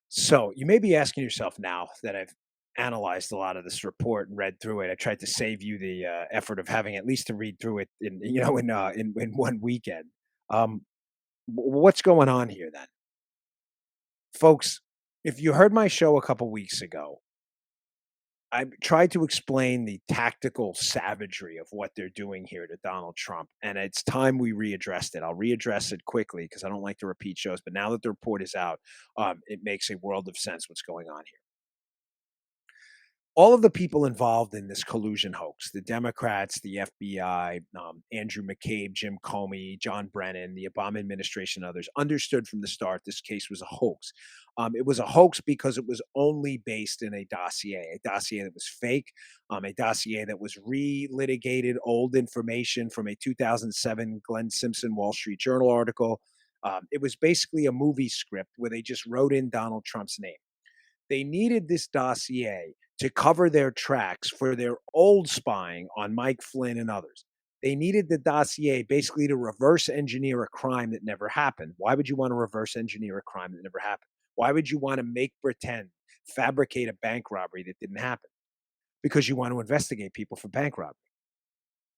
So you may be asking yourself now that I've analyzed a lot of this report and read through it. I tried to save you the effort of having at least to read through it in 1 weekend. What's going on here then? Folks, if you heard my show a couple weeks ago, I tried to explain the tactical savagery of what they're doing here to Donald Trump, and it's time we readdressed it. I'll readdress it quickly because I don't like to repeat shows, but now that the report is out, it makes a world of sense what's going on here. All of the people involved in this collusion hoax, the Democrats, the FBI, Andrew McCabe, Jim Comey, John Brennan, the Obama administration, and others, understood from the start this case was a hoax. It was a hoax because it was only based in a dossier that was fake, a dossier that was relitigated old information from a 2007 Glenn Simpson Wall Street Journal article, It was basically a movie script where they just wrote in Donald Trump's name. They needed this dossier to cover their tracks for their old spying on Mike Flynn and others. They needed the dossier basically to reverse engineer a crime that never happened. Why would you want to reverse engineer a crime that never happened? Why would you want to make pretend, fabricate a bank robbery that didn't happen? Because you want to investigate people for bank robbery.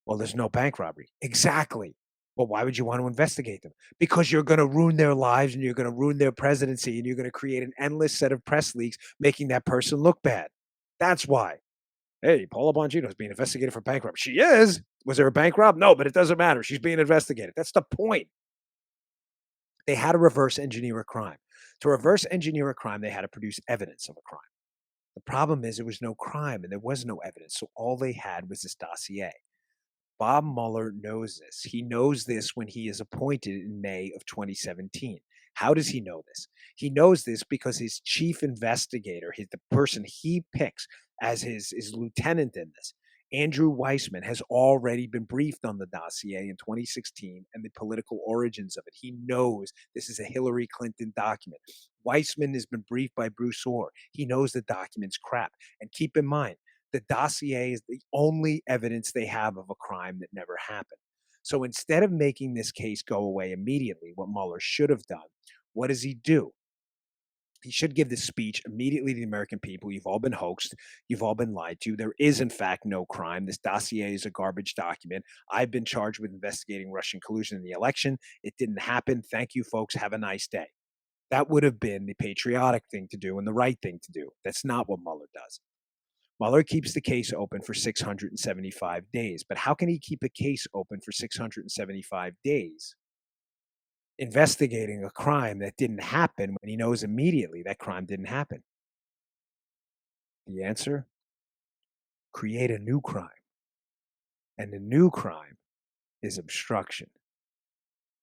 Well, there's no bank robbery. Exactly. Well, why would you want to investigate them? Because you're going to ruin their lives and you're going to ruin their presidency and you're going to create an endless set of press leaks making that person look bad. That's why. Hey, Paula Bongino is being investigated for bank robbery. She is. Was there a bank rob? No, but it doesn't matter. She's being investigated. That's the point. They had to reverse engineer a crime. To reverse engineer a crime, they had to produce evidence of a crime. The problem is there was no crime and there was no evidence. So all they had was this dossier. Bob Mueller knows this. He knows this when he is appointed in May of 2017. How does he know this? He knows this because his chief investigator, the person he picks as his lieutenant in this, Andrew Weissman, has already been briefed on the dossier in 2016 and the political origins of it. He knows this is a Hillary Clinton document. Weissman has been briefed by Bruce Orr. He knows the document's crap. And keep in mind, the dossier is the only evidence they have of a crime that never happened. So instead of making this case go away immediately, what Mueller should have done, what does he do? He should give this speech immediately to the American people. You've all been hoaxed. You've all been lied to. There is, in fact, no crime. This dossier is a garbage document. I've been charged with investigating Russian collusion in the election. It didn't happen. Thank you, folks. Have a nice day. That would have been the patriotic thing to do and the right thing to do. That's not what Mueller does. Mueller keeps the case open for 675 days. But how can he keep a case open for 675 days investigating a crime that didn't happen when he knows immediately that crime didn't happen? The answer? Create a new crime. And the new crime is obstruction.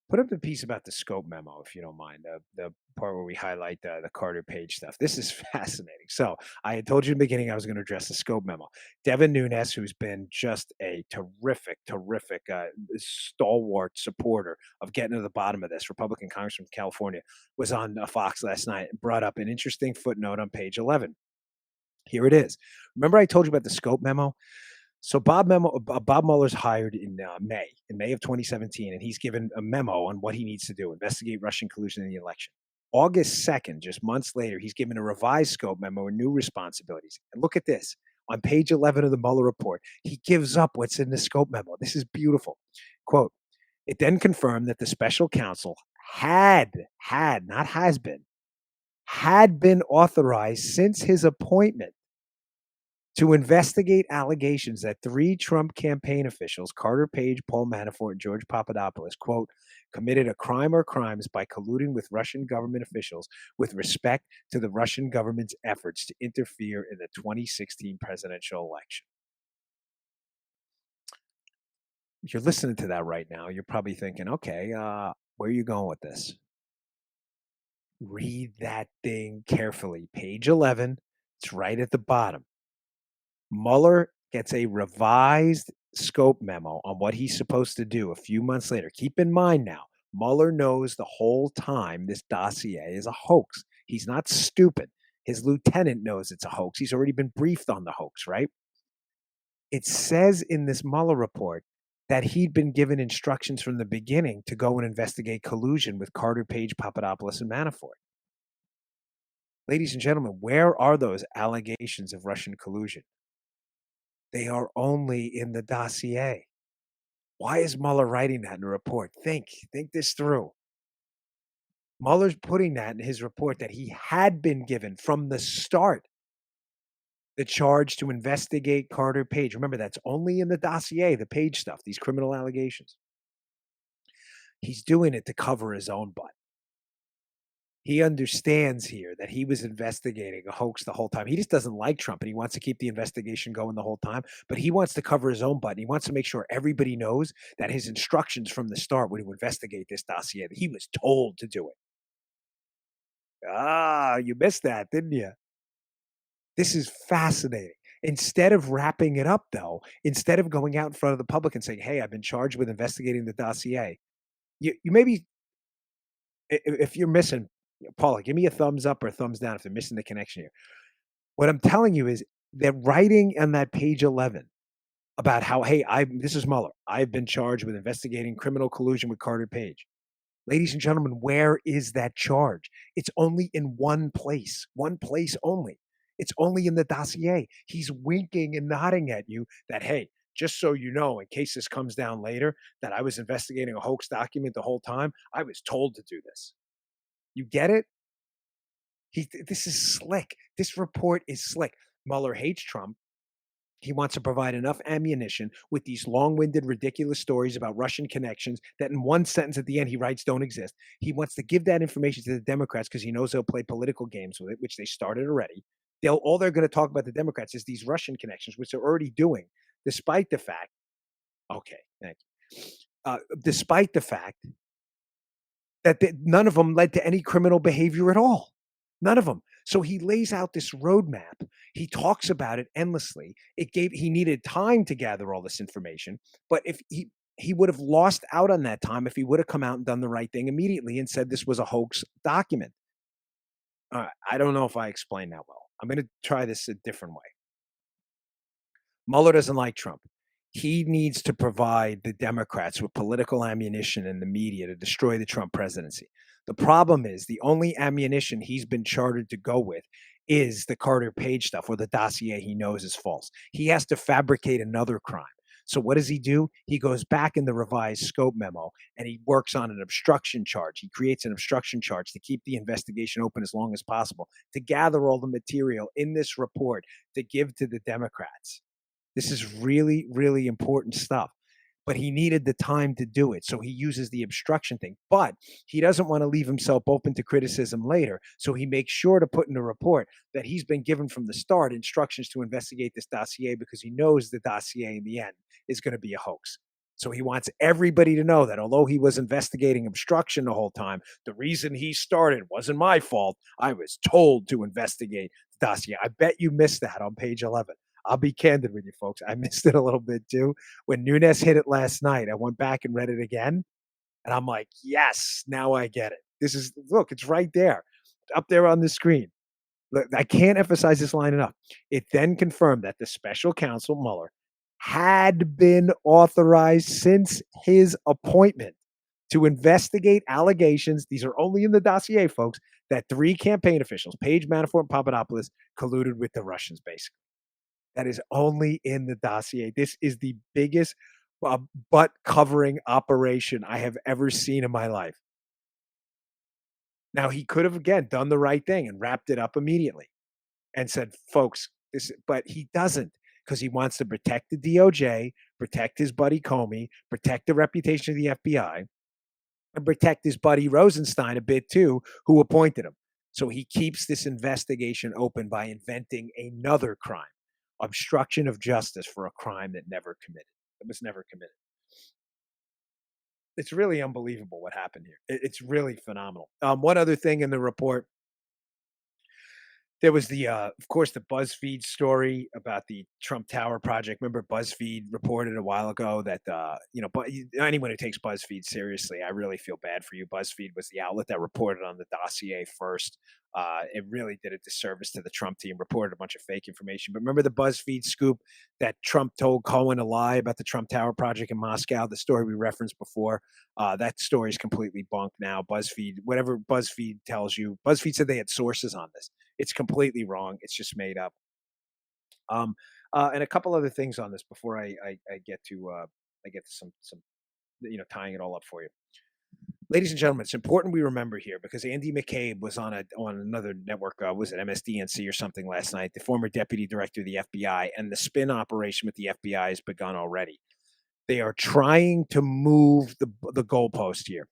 Put up the piece about the scope memo, if you don't mind, the part where we highlight the Carter Page stuff. This is fascinating. So I had told you in the beginning I was going to address the scope memo. Devin Nunes, who's been just a terrific stalwart supporter of getting to the bottom of this, Republican Congressman from California, was on Fox last night and brought up an interesting footnote on page 11. Here it is. Remember I told you about the scope memo? So Bob Mueller's hired in May of 2017, and he's given a memo on what he needs to do, investigate Russian collusion in the election. August 2nd, just months later, he's given a revised scope memo and new responsibilities. And look at this. On page 11 of the Mueller report, he gives up what's in the scope memo. This is beautiful. Quote, it then confirmed that the special counsel had been authorized since his appointment to investigate allegations that 3 Trump campaign officials, Carter Page, Paul Manafort, and George Papadopoulos, quote, committed a crime or crimes by colluding with Russian government officials with respect to the Russian government's efforts to interfere in the 2016 presidential election. If you're listening to that right now, you're probably thinking, okay, where are you going with this? Read that thing carefully. Page 11, it's right at the bottom. Mueller gets a revised scope memo on what he's supposed to do a few months later. Keep in mind now, Mueller knows the whole time this dossier is a hoax. He's not stupid. His lieutenant knows it's a hoax. He's already been briefed on the hoax, right? It says in this Mueller report that he'd been given instructions from the beginning to go and investigate collusion with Carter Page, Papadopoulos, and Manafort. Ladies and gentlemen, where are those allegations of Russian collusion? They are only in the dossier. Why is Mueller writing that in the report? Think this through. Mueller's putting that in his report that he had been given from the start the charge to investigate Carter Page. Remember, that's only in the dossier, the Page stuff, these criminal allegations. He's doing it to cover his own butt. He understands here that he was investigating a hoax the whole time. He just doesn't like Trump, and he wants to keep the investigation going the whole time, but he wants to cover his own butt. And he wants to make sure everybody knows that his instructions from the start were to investigate this dossier, that he was told to do it. You missed that, didn't you? This is fascinating. Instead of wrapping it up, though, instead of going out in front of the public and saying, hey, I've been charged with investigating the dossier, you maybe If you're missing, Paula, give me a thumbs up or a thumbs down if they're missing the connection here. What I'm telling you is they're writing on that page 11 about how, hey, this is Mueller. I've been charged with investigating criminal collusion with Carter Page. Ladies and gentlemen, where is that charge? It's only in one place only. It's only in the dossier. He's winking and nodding at you that, hey, just so you know, in case this comes down later, that I was investigating a hoax document the whole time. I was told to do this. You get it? This is slick. This report is slick. Mueller hates Trump. He wants to provide enough ammunition with these long-winded, ridiculous stories about Russian connections that in one sentence at the end he writes don't exist. He wants to give that information to the Democrats because he knows they'll play political games with it, which they started already. All they're going to talk about the Democrats is these Russian connections, which they're already doing, despite the fact. Okay, thank you. Despite the fact that none of them led to any criminal behavior at all. None of them. So he lays out this roadmap. He talks about it endlessly. He needed time to gather all this information, but if he would have lost out on that time if he would have come out and done the right thing immediately and said this was a hoax document. I don't know if I explained that well. I'm going to try this a different way. Mueller doesn't like Trump. He needs to provide the Democrats with political ammunition and the media to destroy the Trump presidency. The problem is the only ammunition he's been chartered to go with is the Carter Page stuff or the dossier he knows is false. He has to fabricate another crime. So what does he do? He goes back in the revised scope memo and he works on an obstruction charge. He creates an obstruction charge to keep the investigation open as long as possible, to gather all the material in this report to give to the Democrats. This is really, really important stuff. But he needed the time to do it. So he uses the obstruction thing. But he doesn't want to leave himself open to criticism later. So he makes sure to put in the report that he's been given from the start instructions to investigate this dossier because he knows the dossier in the end is going to be a hoax. So he wants everybody to know that although he was investigating obstruction the whole time, the reason he started wasn't my fault. I was told to investigate the dossier. I bet you missed that on page 11. I'll be candid with you, folks. I missed it a little bit too. When Nunes hit it last night, I went back and read it again. And I'm like, yes, now I get it. Look, it's right there, up there on the screen. Look, I can't emphasize this line enough. It then confirmed that the special counsel, Mueller, had been authorized since his appointment to investigate allegations. These are only in the dossier, folks, that 3 campaign officials, Page, Manafort, and Papadopoulos, colluded with the Russians, basically. That is only in the dossier. This is the biggest butt covering operation I have ever seen in my life. Now, he could have, again, done the right thing and wrapped it up immediately and said, folks, but he doesn't because he wants to protect the DOJ, protect his buddy Comey, protect the reputation of the FBI, and protect his buddy Rosenstein a bit too, who appointed him. So he keeps this investigation open by inventing another crime. Obstruction of justice for a crime that was never committed. It's really unbelievable what happened here. It's really phenomenal. One other thing in the report, there was of course, the BuzzFeed story about the Trump Tower project. Remember, BuzzFeed reported a while ago that, but anyone who takes BuzzFeed seriously, I really feel bad for you. BuzzFeed was the outlet that reported on the dossier first. It really did a disservice to the Trump team, reported a bunch of fake information. But remember the BuzzFeed scoop that Trump told Cohen a lie about the Trump Tower project in Moscow, the story we referenced before? That story is completely bunked now. BuzzFeed, whatever BuzzFeed tells you, BuzzFeed said they had sources on this. It's completely wrong. It's just made up. And a couple other things on this before I get to some tying it all up for you. Ladies and gentlemen, it's important we remember here because Andy McCabe was on another network, was it MSDNC or something last night, the former deputy director of the FBI, and the spin operation with the FBI has begun already. They are trying to move the goalpost here.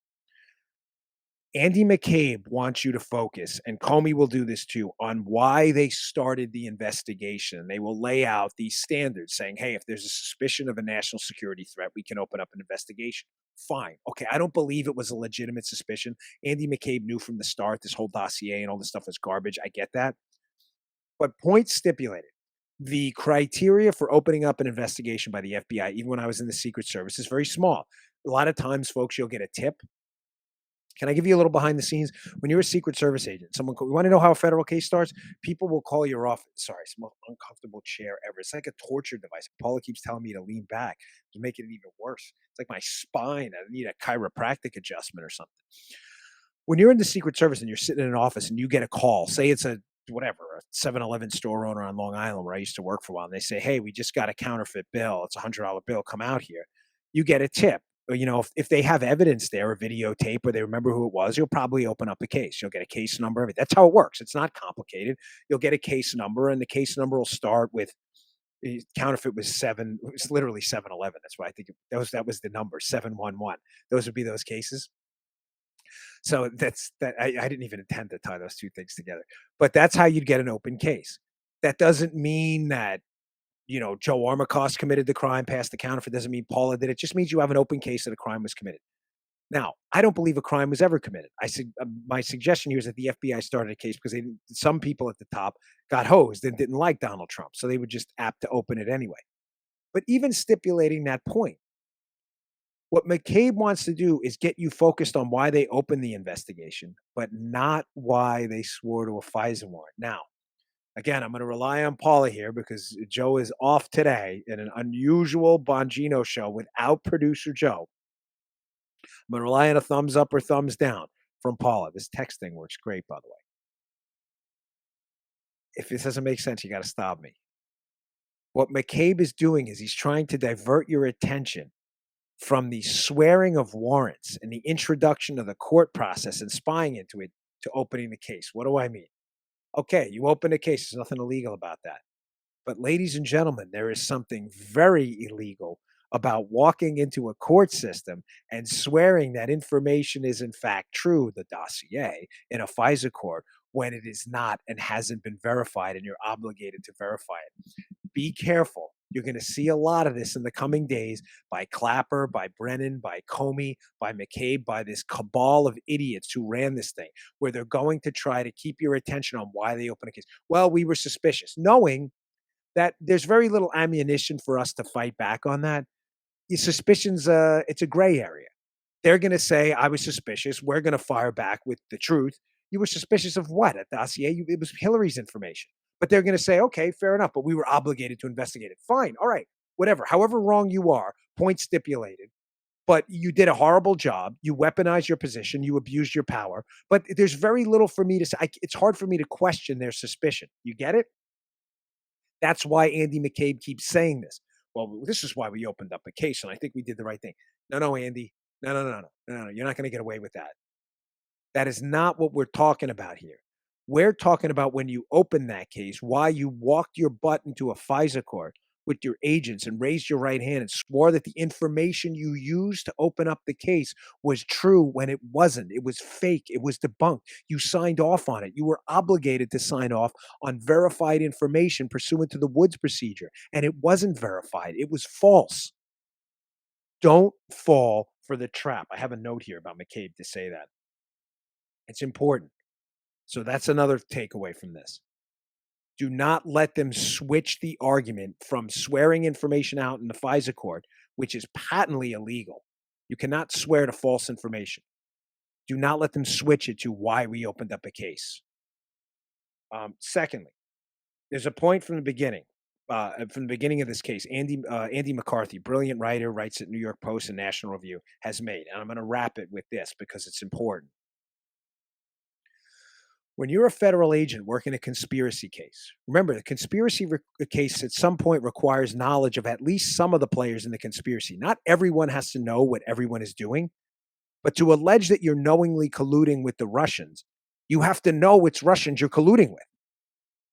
Andy McCabe wants you to focus, and Comey will do this too, on why they started the investigation. They will lay out these standards saying, hey, if there's a suspicion of a national security threat, we can open up an investigation. Fine. Okay, I don't believe it was a legitimate suspicion. Andy McCabe knew from the start this whole dossier and all this stuff was garbage. I get that. But point stipulated, the criteria for opening up an investigation by the FBI, even when I was in the Secret Service, is very small. A lot of times, folks, you'll get a tip. Can I give you a little behind the scenes? When you're a Secret Service agent, you want to know how a federal case starts? People will call your office. Sorry, it's the most uncomfortable chair ever. It's like a torture device. Paula keeps telling me to lean back to make it even worse. It's like my spine. I need a chiropractic adjustment or something. When you're in the Secret Service and you're sitting in an office and you get a call, say it's a 7-Eleven store owner on Long Island where I used to work for a while, and they say, hey, we just got a counterfeit bill. It's $100 bill. Come out here. You get a tip. If they have evidence there, a videotape, or they remember who it was, you'll probably open up a case. You'll get a case number. That's how it works. It's not complicated. You'll get a case number, and the case number will start with counterfeit was 7. It was literally 7-Eleven. That's why I think that was the number 711. Those would be those cases. So that's that. I didn't even intend to tie those two things together, but that's how you'd get an open case. That doesn't mean that Joe Armacost committed the crime, passed the counterfeit. Doesn't mean Paula did. It just means you have an open case that a crime was committed. Now, I don't believe a crime was ever committed. My suggestion here is that the FBI started a case because some people at the top got hosed and didn't like Donald Trump, so they were just apt to open it anyway. But even stipulating that point, what McCabe wants to do is get you focused on why they opened the investigation, but not why they swore to a FISA warrant. Now, again, I'm going to rely on Paula here because Joe is off today in an unusual Bongino show without producer Joe. I'm going to rely on a thumbs up or thumbs down from Paula. This text thing works great, by the way. If this doesn't make sense, you got to stop me. What McCabe is doing is he's trying to divert your attention from the swearing of warrants and the introduction of the court process and spying into it to opening the case. What do I mean? Okay, you open a case. There's nothing illegal about that. But ladies and gentlemen, there is something very illegal about walking into a court system and swearing that information is in fact true, the dossier, in a FISA court when it is not and hasn't been verified and you're obligated to verify it. Be careful. You're going to see a lot of this in the coming days by Clapper, by Brennan, by Comey, by McCabe, by this cabal of idiots who ran this thing, where they're going to try to keep your attention on why they open a case. Well, we were suspicious, knowing that there's very little ammunition for us to fight back on that. Your suspicions, it's a gray area. They're going to say, I was suspicious. We're going to fire back with the truth. You were suspicious of what? A dossier? It was Hillary's information. But they're going to say, okay, fair enough, but we were obligated to investigate it. Fine. All right. Whatever. However wrong you are, point stipulated. But you did a horrible job. You weaponized your position. You abused your power. But there's very little for me to say. It's hard for me to question their suspicion. You get it? That's why Andy McCabe keeps saying this. Well, this is why we opened up a case, and I think we did the right thing. No, Andy. No. You're not going to get away with that. That is not what we're talking about here. We're talking about when you open that case, why you walked your butt into a FISA court with your agents and raised your right hand and swore that the information you used to open up the case was true when it wasn't. It was fake. It was debunked. You signed off on it. You were obligated to sign off on verified information pursuant to the Woods procedure, and it wasn't verified. It was false. Don't fall for the trap. I have a note here about McCabe to say that. It's important. So that's another takeaway from this. Do not let them switch the argument from swearing information out in the FISA court, which is patently illegal. You cannot swear to false information. Do not let them switch it to why we opened up a case. Secondly, there's a point from the beginning of this case. Andy McCarthy, brilliant writer, writes at New York Post and National Review, has made. And I'm going to wrap it with this because it's important. When you're a federal agent working a conspiracy case, remember the conspiracy case at some point requires knowledge of at least some of the players in the conspiracy. Not everyone has to know what everyone is doing, but to allege that you're knowingly colluding with the Russians, you have to know which Russians you're colluding with.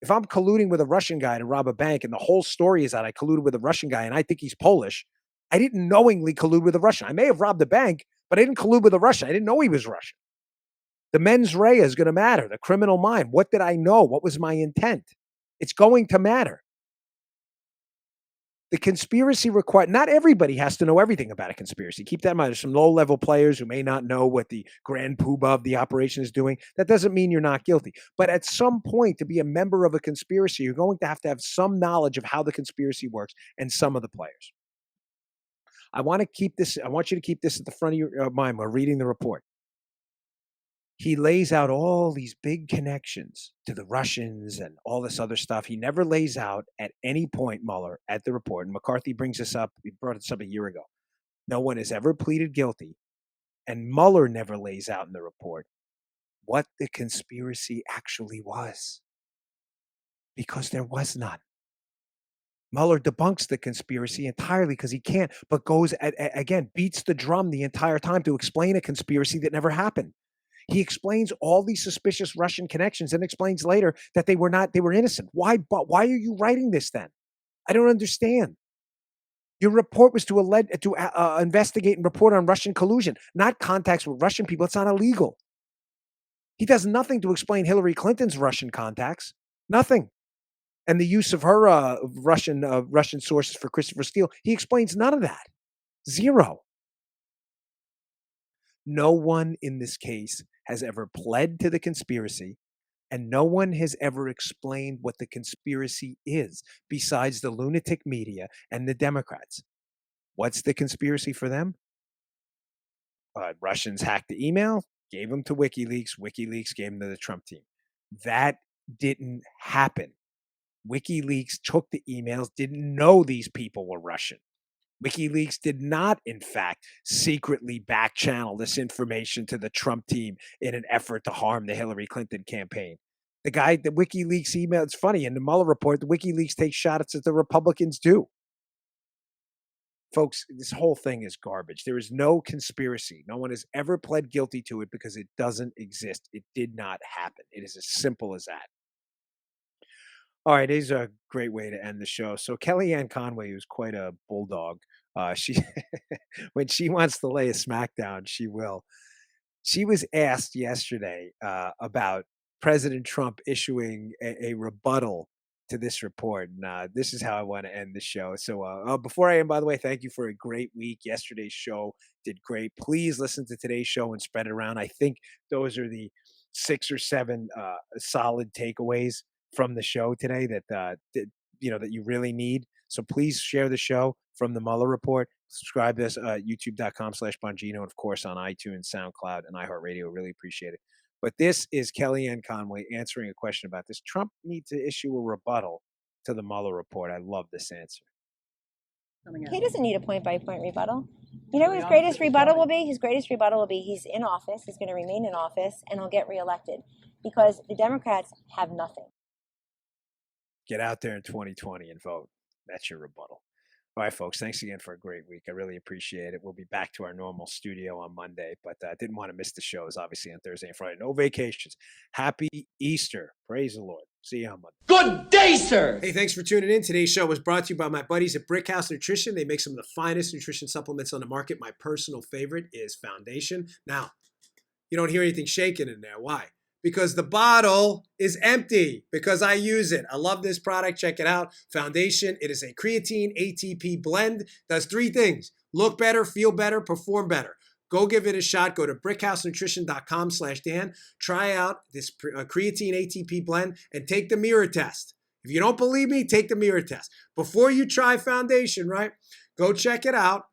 If I'm colluding with a Russian guy to rob a bank and the whole story is that I colluded with a Russian guy and I think he's Polish, I didn't knowingly collude with a Russian. I may have robbed a bank, but I didn't collude with a Russian. I didn't know he was Russian. The mens rea is going to matter. The criminal mind. What did I know? What was my intent? It's going to matter. The conspiracy not everybody has to know everything about a conspiracy. Keep that in mind. There's some low-level players who may not know what the grand poobah of the operation is doing. That doesn't mean you're not guilty. But at some point, to be a member of a conspiracy, you're going to have some knowledge of how the conspiracy works and some of the players. I want you to keep this at the front of your mind while reading the report. he lays out all these big connections to the Russians and all this other stuff. He never lays out at any point, Mueller, at the report. And McCarthy brings this up. We brought this up a year ago. No one has ever pleaded guilty. And Mueller never lays out in the report what the conspiracy actually was. Because there was none. Mueller debunks the conspiracy entirely because he can't, but goes, again, beats the drum the entire time to explain a conspiracy that never happened. He explains all these suspicious Russian connections and explains later that they were innocent. Why are you writing this then? I don't understand. Your report was to investigate and report on Russian collusion, not contacts with Russian people. It's not illegal. He does nothing to explain Hillary Clinton's Russian contacts. Nothing. And the use of her Russian sources for Christopher Steele. He explains none of that. Zero. No one in this case has ever pled to the conspiracy, and no one has ever explained what the conspiracy is besides the lunatic media and the Democrats. What's the conspiracy for them? Russians hacked the email, gave them to WikiLeaks. WikiLeaks gave them to the Trump team. That didn't happen. WikiLeaks took the emails, didn't know these people were Russian. WikiLeaks did not, in fact, secretly back-channel this information to the Trump team in an effort to harm the Hillary Clinton campaign. The WikiLeaks email, it's funny, in the Mueller report, the WikiLeaks takes shots at the Republicans do. Folks, this whole thing is garbage. There is no conspiracy. No one has ever pled guilty to it because it doesn't exist. It did not happen. It is as simple as that. All right, this is a great way to end the show. So Kellyanne Conway, who's quite a bulldog, she when she wants to lay a smackdown, she will. She was asked yesterday about President Trump issuing a rebuttal to this report. And this is how I want to end the show. So before I end, by the way, thank you for a great week. Yesterday's show did great. Please listen to today's show and spread it around. I think those are the 6 or 7 solid takeaways from the show today that you really need. So please share the show from the Mueller Report. Subscribe to us at youtube.com/Bongino, and of course on iTunes, SoundCloud, and iHeartRadio. Really appreciate it. But this is Kellyanne Conway answering a question about this. Trump needs to issue a rebuttal to the Mueller Report. I love this answer. He doesn't need a point-by-point rebuttal. You know what his greatest rebuttal will be? His greatest rebuttal will be he's in office, he's going to remain in office, and he'll get reelected because the Democrats have nothing. Get out there in 2020 and vote. That's your rebuttal. All right, folks, thanks again for a great week. I really appreciate it. We'll be back to our normal studio on Monday, but I didn't want to miss the shows, obviously, on Thursday and Friday. No vacations. Happy Easter. Praise the Lord. See you on Monday. Good day, sir. Hey, thanks for tuning in. Today's show was brought to you by my buddies at Brickhouse Nutrition. They make some of the finest nutrition supplements on the market. My personal favorite is Foundation. Now, you don't hear anything shaking in there. Why? Because the bottle is empty, because I use it. I love this product. Check it out. Foundation. It is a creatine ATP blend. Does 3 things. Look better, feel better, perform better. Go give it a shot. Go to brickhousenutrition.com/Dan. Try out this creatine ATP blend and take the mirror test. If you don't believe me, take the mirror test. Before you try Foundation, right? Go check it out.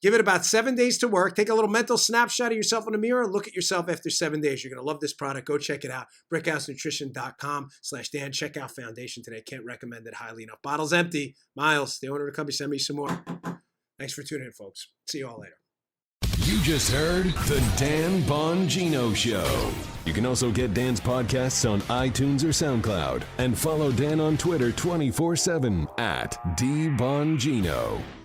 Give it about 7 days to work. Take a little mental snapshot of yourself in the mirror. Look at yourself after 7 days. You're going to love this product. Go check it out. brickhousenutrition.com/Dan. Check out Foundation today. Can't recommend it highly enough. Bottle's empty. Miles, the owner of the company, send me some more. Thanks for tuning in, folks. See you all later. You just heard The Dan Bongino Show. You can also get Dan's podcasts on iTunes or SoundCloud. And follow Dan on Twitter 24/7 @DBongino.